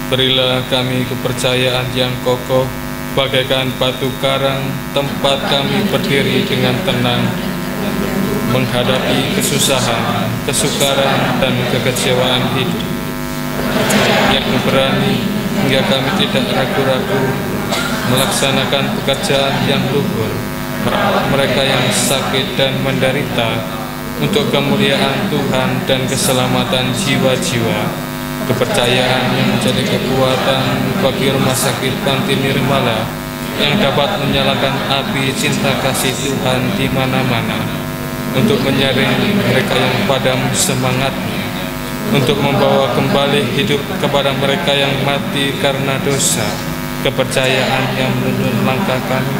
Berilah kami kepercayaan yang kokoh, bagaikan batu karang, tempat kami berdiri dengan tenang, menghadapi kesusahan, kesukaran, dan kekecewaan hidup. Yang berani hingga kami tidak ragu-ragu melaksanakan pekerjaan yang luhur, merawat mereka yang sakit dan menderita, untuk kemuliaan Tuhan dan keselamatan jiwa-jiwa. Kepercayaan yang menjadi kekuatan bagi Rumah Sakit Panti Nirmala, yang dapat menyalakan api cinta kasih Tuhan di mana-mana, untuk menyaring mereka yang padam semangatnya, untuk membawa kembali hidup kepada mereka yang mati karena dosa. Kepercayaan yang menuntun langkah kami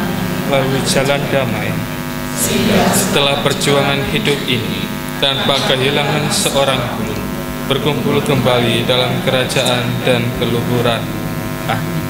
melalui jalan damai. Setelah perjuangan hidup ini tanpa kehilangan seorang pun, berkumpul kembali dalam kerajaan dan keluhuran. Amin.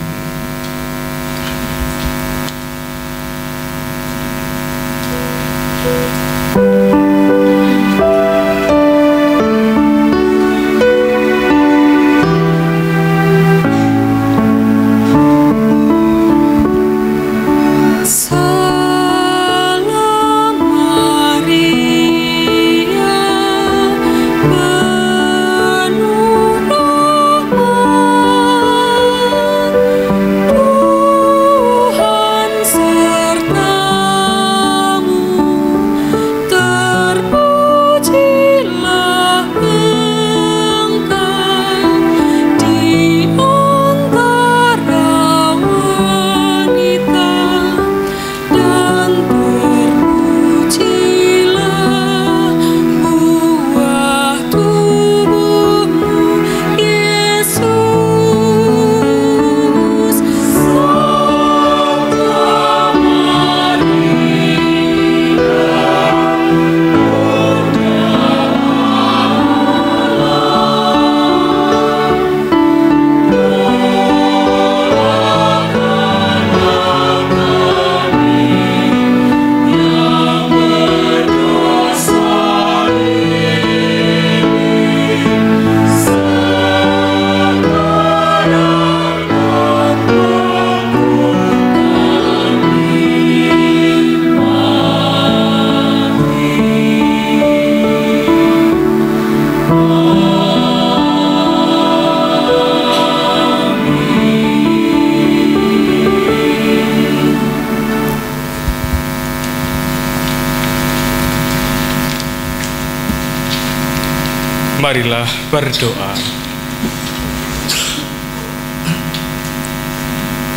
Marilah berdoa.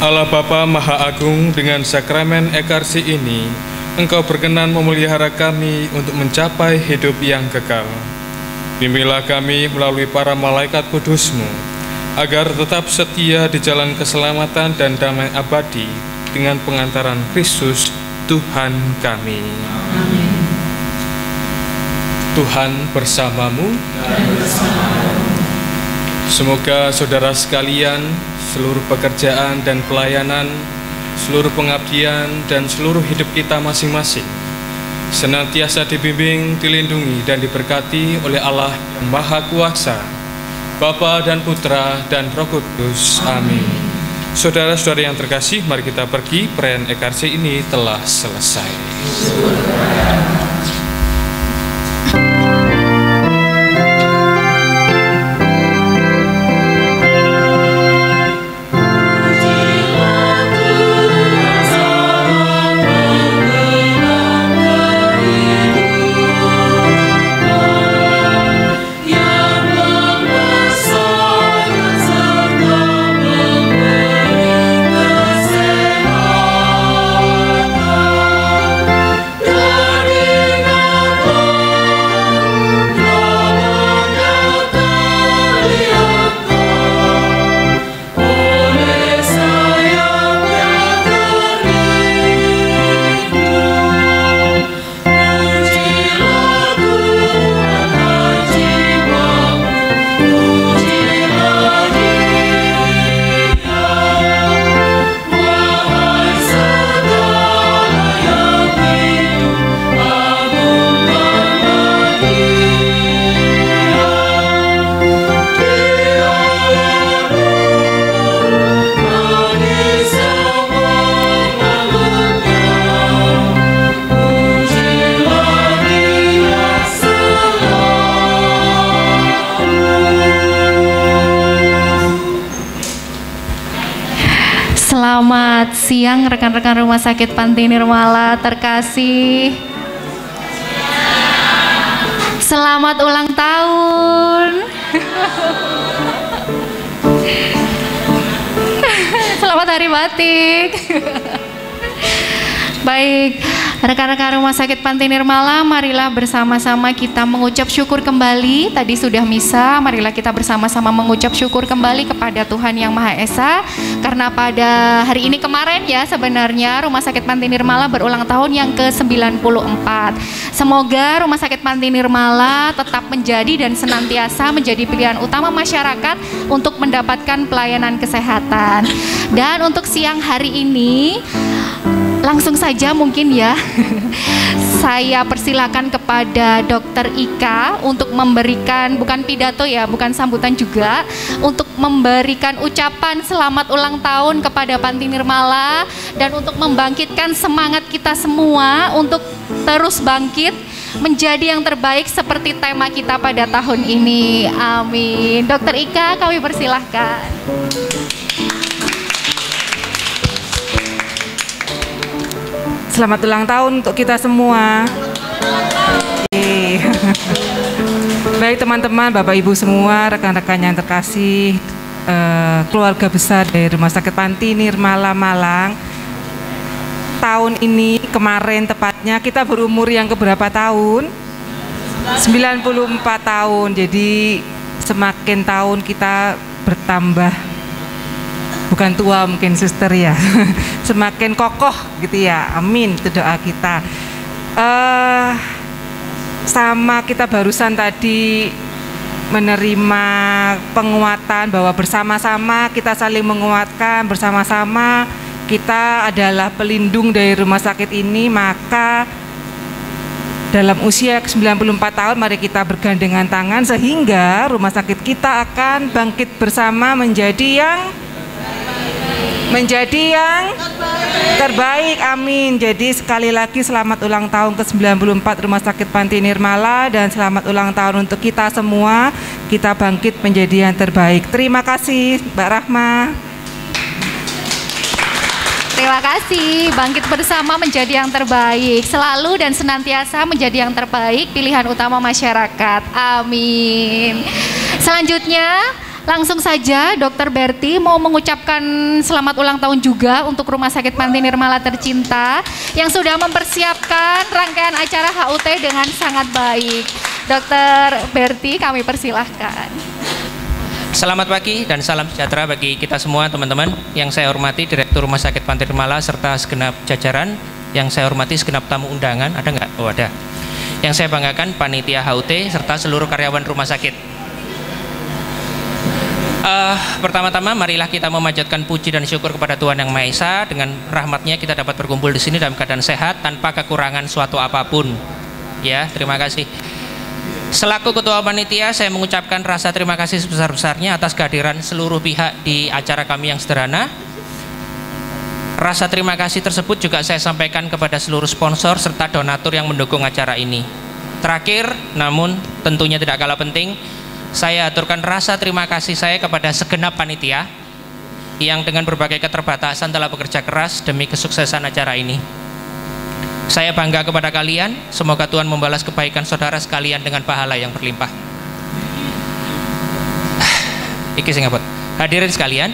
Allah Bapa Maha Agung, dengan sakramen Ekarsi ini, Engkau berkenan memelihara kami untuk mencapai hidup yang kekal. Bimbinglah kami melalui para malaikat kudus-Mu, agar tetap setia di jalan keselamatan dan damai abadi dengan pengantaran Kristus Tuhan kami. Amin. Tuhan bersamamu. Semoga saudara sekalian, seluruh pekerjaan dan pelayanan, seluruh pengabdian, dan seluruh hidup kita masing-masing senantiasa dibimbing, dilindungi, dan diberkati oleh Allah Maha Kuasa, Bapa dan Putra dan Roh Kudus. Amin. Saudara-saudara yang terkasih, mari kita pergi. Perayaan Ekarsi ini telah selesai. Selamat siang rekan-rekan Rumah Sakit Panti Nirmala terkasih. Selamat ulang tahun. Selamat Hari Batik. Baik, rekan-rekan Rumah Sakit Panti Nirmala, marilah bersama-sama kita mengucap syukur kembali. Tadi sudah misa, marilah kita bersama-sama mengucap syukur kembali kepada Tuhan Yang Maha Esa. Karena pada hari ini kemarin ya sebenarnya Rumah Sakit Panti Nirmala berulang tahun yang ke-94. Semoga Rumah Sakit Panti Nirmala tetap menjadi dan senantiasa menjadi pilihan utama masyarakat untuk mendapatkan pelayanan kesehatan. Dan untuk siang hari ini, langsung saja mungkin ya, saya persilakan kepada Dr. Ika untuk memberikan, bukan pidato ya, bukan sambutan juga, untuk memberikan ucapan selamat ulang tahun kepada Panti Nirmala dan untuk membangkitkan semangat kita semua untuk terus bangkit menjadi yang terbaik seperti tema kita pada tahun ini. Amin. Dr. Ika, kami persilahkan. Selamat ulang tahun untuk kita semua. Baik teman-teman, Bapak Ibu semua, rekan-rekan yang terkasih, keluarga besar dari Rumah Sakit Panti Nirmala Malang. Tahun ini, kemarin tepatnya, kita berumur yang keberapa tahun? 94 tahun. Jadi semakin tahun kita bertambah, bukan tua mungkin suster ya, semakin kokoh gitu ya, amin, itu doa kita. Sama kita barusan tadi menerima penguatan bahwa bersama-sama kita saling menguatkan, bersama-sama kita adalah pelindung dari rumah sakit ini. Maka dalam usia 94 tahun mari kita bergandengan tangan sehingga rumah sakit kita akan bangkit bersama menjadi yang terbaik, amin. Jadi sekali lagi selamat ulang tahun ke-94 Rumah Sakit Panti Nirmala dan selamat ulang tahun untuk kita semua. Kita bangkit menjadi yang terbaik. Terima kasih Mbak Rahma. Terima kasih, bangkit bersama menjadi yang terbaik, selalu dan senantiasa menjadi yang terbaik, pilihan utama masyarakat, amin. Selanjutnya, langsung saja Dr. Berti mau mengucapkan selamat ulang tahun juga untuk Rumah Sakit Panti Nirmala tercinta yang sudah mempersiapkan rangkaian acara HUT dengan sangat baik. Dr. Berti, kami persilahkan. Selamat pagi dan salam sejahtera bagi kita semua teman-teman. Yang saya hormati Direktur Rumah Sakit Panti Nirmala serta segenap jajaran. Yang saya hormati segenap tamu undangan, ada nggak? Oh ada. Yang saya banggakan panitia HUT serta seluruh karyawan rumah sakit. Pertama-tama marilah kita memanjatkan puji dan syukur kepada Tuhan Yang Maha Esa. Dengan rahmatnya kita dapat berkumpul di sini dalam keadaan sehat tanpa kekurangan suatu apapun. Ya, terima kasih. Selaku Ketua Panitia, saya mengucapkan rasa terima kasih sebesar-besarnya atas kehadiran seluruh pihak di acara kami yang sederhana. Rasa terima kasih tersebut juga saya sampaikan kepada seluruh sponsor serta donatur yang mendukung acara ini. Terakhir, namun tentunya tidak kalah penting, saya aturkan rasa terima kasih saya kepada segenap panitia yang dengan berbagai keterbatasan telah bekerja keras demi kesuksesan acara ini. Saya bangga kepada kalian, semoga Tuhan membalas kebaikan saudara sekalian dengan pahala yang berlimpah. Iki sing abot. Hadirin sekalian,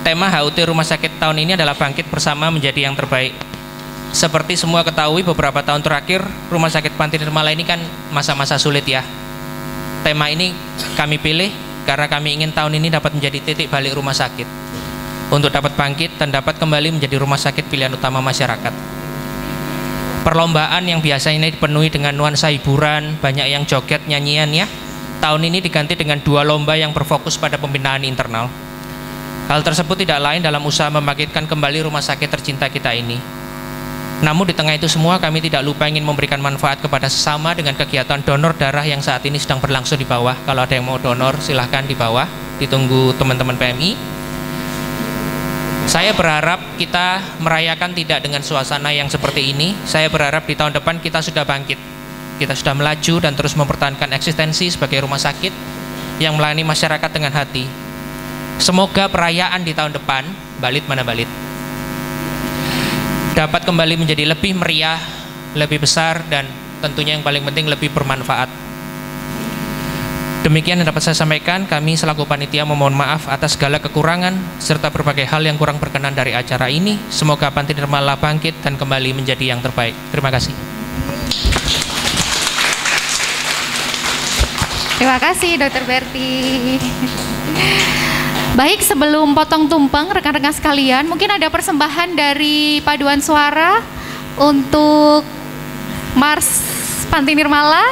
tema HUT Rumah Sakit tahun ini adalah bangkit bersama menjadi yang terbaik. Seperti semua ketahui, beberapa tahun terakhir Rumah Sakit Panti Nirmala ini kan masa-masa sulit ya. Tema ini kami pilih karena kami ingin tahun ini dapat menjadi titik balik rumah sakit untuk dapat bangkit dan dapat kembali menjadi rumah sakit pilihan utama masyarakat. Perlombaan yang biasanya dipenuhi dengan nuansa hiburan, banyak yang joget, nyanyian ya, tahun ini diganti dengan 2 lomba yang berfokus pada pembinaan internal. Hal tersebut tidak lain dalam usaha membangkitkan kembali rumah sakit tercinta kita ini. Namun di tengah itu semua kami tidak lupa ingin memberikan manfaat kepada sesama dengan kegiatan donor darah yang saat ini sedang berlangsung di bawah. Kalau ada yang mau donor silahkan di bawah, ditunggu teman-teman PMI. Saya berharap kita merayakan tidak dengan suasana yang seperti ini. Saya berharap di tahun depan kita sudah bangkit, kita sudah melaju dan terus mempertahankan eksistensi sebagai rumah sakit yang melayani masyarakat dengan hati. Semoga perayaan di tahun depan, balit mana balit, dapat kembali menjadi lebih meriah, lebih besar, dan tentunya yang paling penting lebih bermanfaat. Demikian yang dapat saya sampaikan. Kami selaku panitia memohon maaf atas segala kekurangan serta berbagai hal yang kurang berkenan dari acara ini. Semoga Panti Nirmala bangkit dan kembali menjadi yang terbaik. Terima kasih. Terima kasih Dr. Berti. Baik, sebelum potong tumpeng rekan-rekan sekalian, mungkin ada persembahan dari paduan suara untuk Mars Panti Nirmala.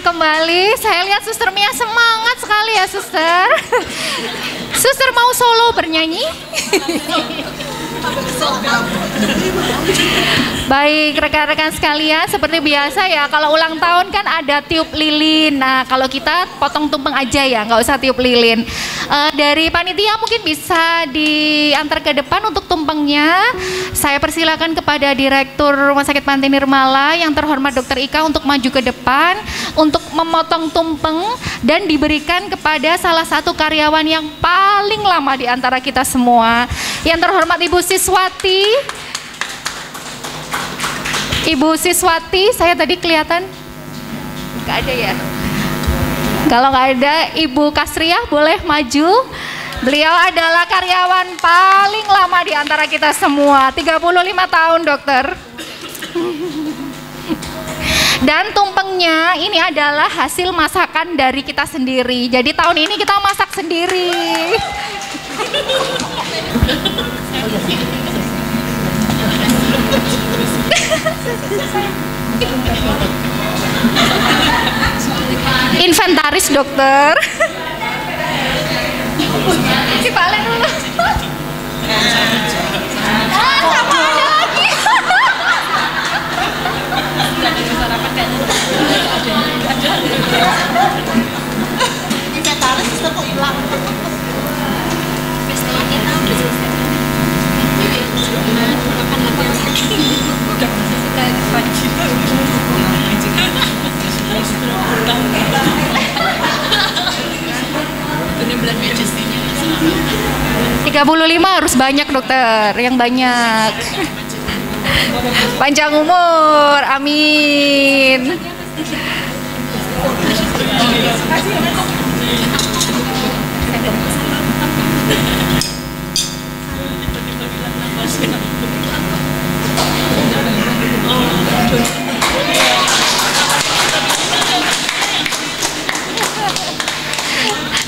Kembali, saya lihat Suster Mia semangat sekali ya Suster. Suster mau solo bernyanyi? Baik rekan-rekan sekalian, seperti biasa ya, kalau ulang tahun kan ada tiup lilin. Nah kalau kita potong tumpeng aja ya, nggak usah tiup lilin. Dari panitia mungkin bisa diantar ke depan untuk tumpengnya. Saya persilakan kepada Direktur Rumah Sakit Panti Nirmala yang terhormat Dr. Ika untuk maju ke depan untuk memotong tumpeng dan diberikan kepada salah satu karyawan yang paling lama di antara kita semua. Yang terhormat Ibu Siswati. Ibu Siswati, saya tadi kelihatan nggak ada ya? Kalau nggak ada, Ibu Kasriah boleh maju. Beliau adalah karyawan paling lama di antara kita semua, 35 tahun dokter. Dan tumpengnya ini adalah hasil masakan dari kita sendiri. Jadi tahun ini kita masak sendiri. Inventaris dokter. Si Valen dulu. Sama ada lagi. Inventaris sudah kok hilang. Tiga 35 harus banyak dokter, yang banyak. Panjang umur, amin.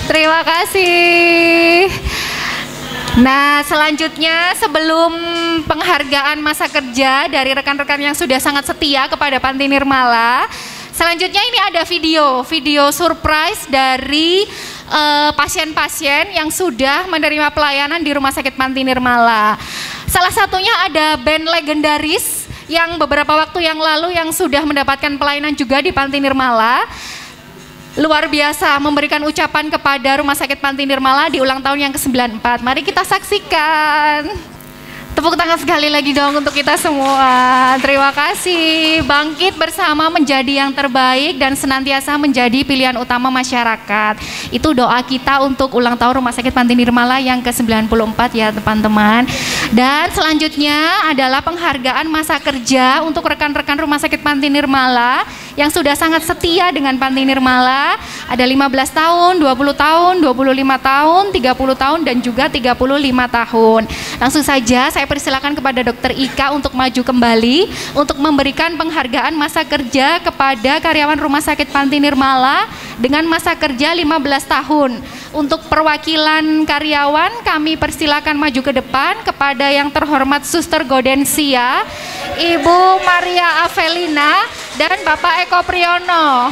Terima kasih. Nah, selanjutnya sebelum penghargaan masa kerja dari rekan-rekan yang sudah sangat setia kepada Panti Nirmala, Selanjutnya ini ada video surprise dari pasien-pasien yang sudah menerima pelayanan di Rumah Sakit Panti Nirmala. Salah satunya ada band legendaris yang beberapa waktu yang lalu yang sudah mendapatkan pelayanan juga di Panti Nirmala. Luar biasa memberikan ucapan kepada Rumah Sakit Panti Nirmala di ulang tahun yang ke-94. Mari kita saksikan. Tepuk tangan sekali lagi dong untuk kita semua. Terima kasih. Bangkit bersama menjadi yang terbaik dan senantiasa menjadi pilihan utama masyarakat. Itu doa kita untuk ulang tahun Rumah Sakit Panti Nirmala yang ke-94 ya teman-teman. Dan selanjutnya adalah penghargaan masa kerja untuk rekan-rekan Rumah Sakit Panti Nirmala yang sudah sangat setia dengan Panti Nirmala. Ada 15 tahun, 20 tahun, 25 tahun, 30 tahun dan juga 35 tahun. Langsung saja saya persilakan kepada Dr. Ika untuk maju kembali untuk memberikan penghargaan masa kerja kepada karyawan Rumah Sakit Panti Nirmala dengan masa kerja 15 tahun. Untuk perwakilan karyawan kami persilakan maju ke depan kepada yang terhormat Suster Godensia, Ibu Maria Avelina dan Bapak Eko Priyono.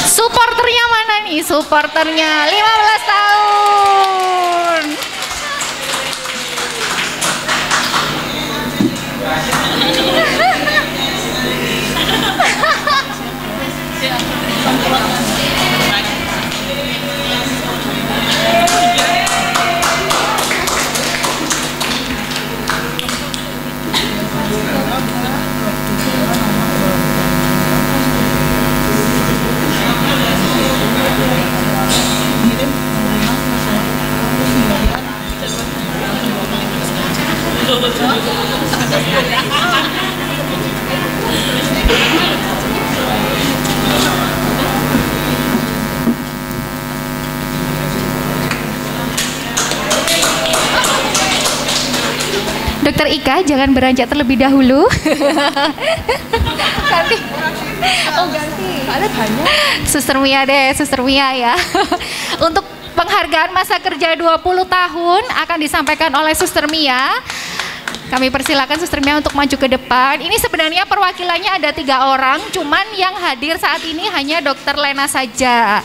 Supporternya mana nih? Supporternya 15 tahun. Dokter Ika, jangan beranjak terlebih dahulu. Ganti. Oh ganti. Ada banyak. Suster Mia deh, Suster Mia ya. Untuk penghargaan masa kerja 20 tahun akan disampaikan oleh Suster Mia. Kami persilakan Suster Mia untuk maju ke depan. Ini sebenarnya perwakilannya ada 3 orang, cuman yang hadir saat ini hanya Dokter Lena saja.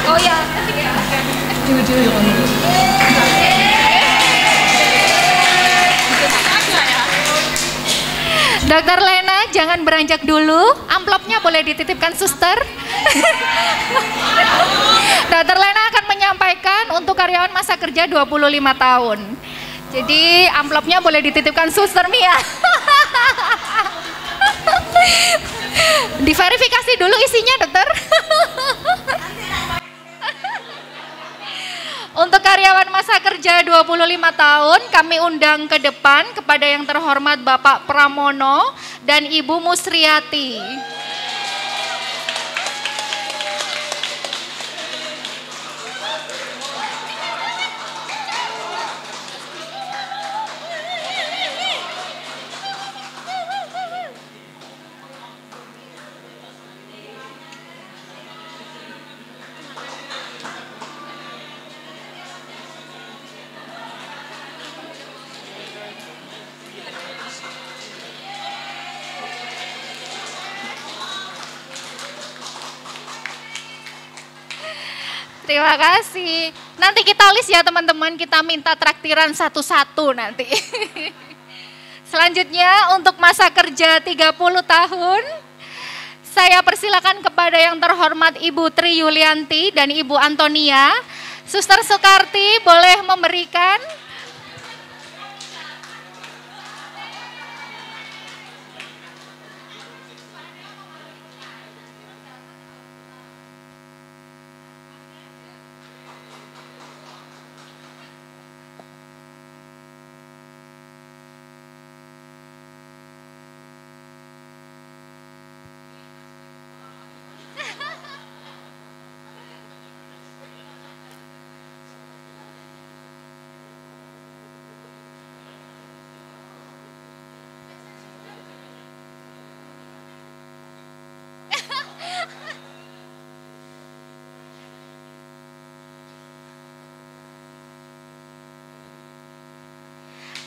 Oh ya. Dokter Lena, jangan beranjak dulu. Amplopnya boleh dititipkan suster. Dokter Lena akan menyampaikan untuk karyawan masa kerja 25 tahun. Jadi amplopnya boleh dititipkan suster Mia. Diverifikasi dulu isinya, dokter. Untuk karyawan masa kerja 25 tahun, kami undang ke depan kepada yang terhormat Bapak Pramono dan Ibu Musriati. Terima kasih. Nanti kita list ya teman-teman, kita minta traktiran satu-satu nanti. Selanjutnya untuk masa kerja 30 tahun, saya persilakan kepada yang terhormat Ibu Tri Yulianti dan Ibu Antonia. Suster Soekarti boleh memberikan.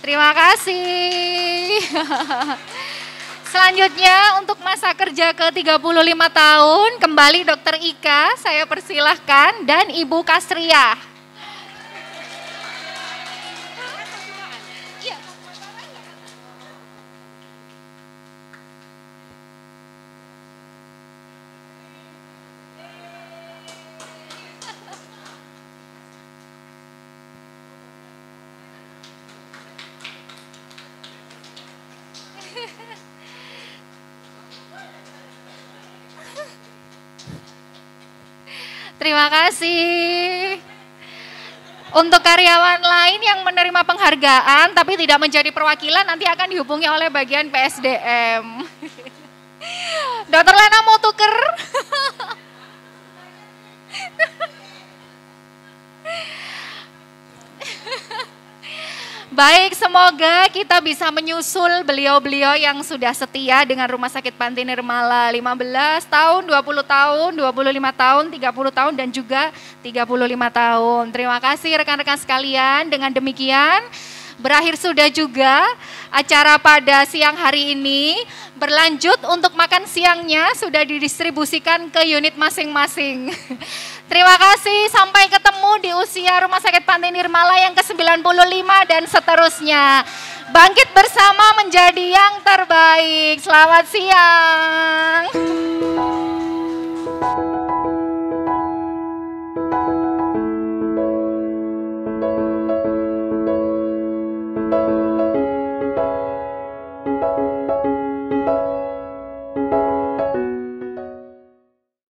Terima kasih. Selanjutnya untuk masa kerja ke-35 tahun, kembali Dokter Ika, saya persilahkan, dan Ibu Kastria. Terima kasih. Untuk karyawan lain yang menerima penghargaan tapi tidak menjadi perwakilan nanti akan dihubungi oleh bagian PSDM. Dokter Lena mau tuker? Baik, semoga kita bisa menyusul beliau-beliau yang sudah setia dengan Rumah Sakit Panti Nirmala 15 tahun, 20 tahun, 25 tahun, 30 tahun, dan juga 35 tahun. Terima kasih rekan-rekan sekalian. Dengan demikian, berakhir sudah juga acara pada siang hari ini. Berlanjut untuk makan siangnya sudah didistribusikan ke unit masing-masing. Terima kasih, sampai ketemu di usia Rumah Sakit Panti Nirmala yang ke-95 dan seterusnya. Bangkit bersama menjadi yang terbaik. Selamat siang.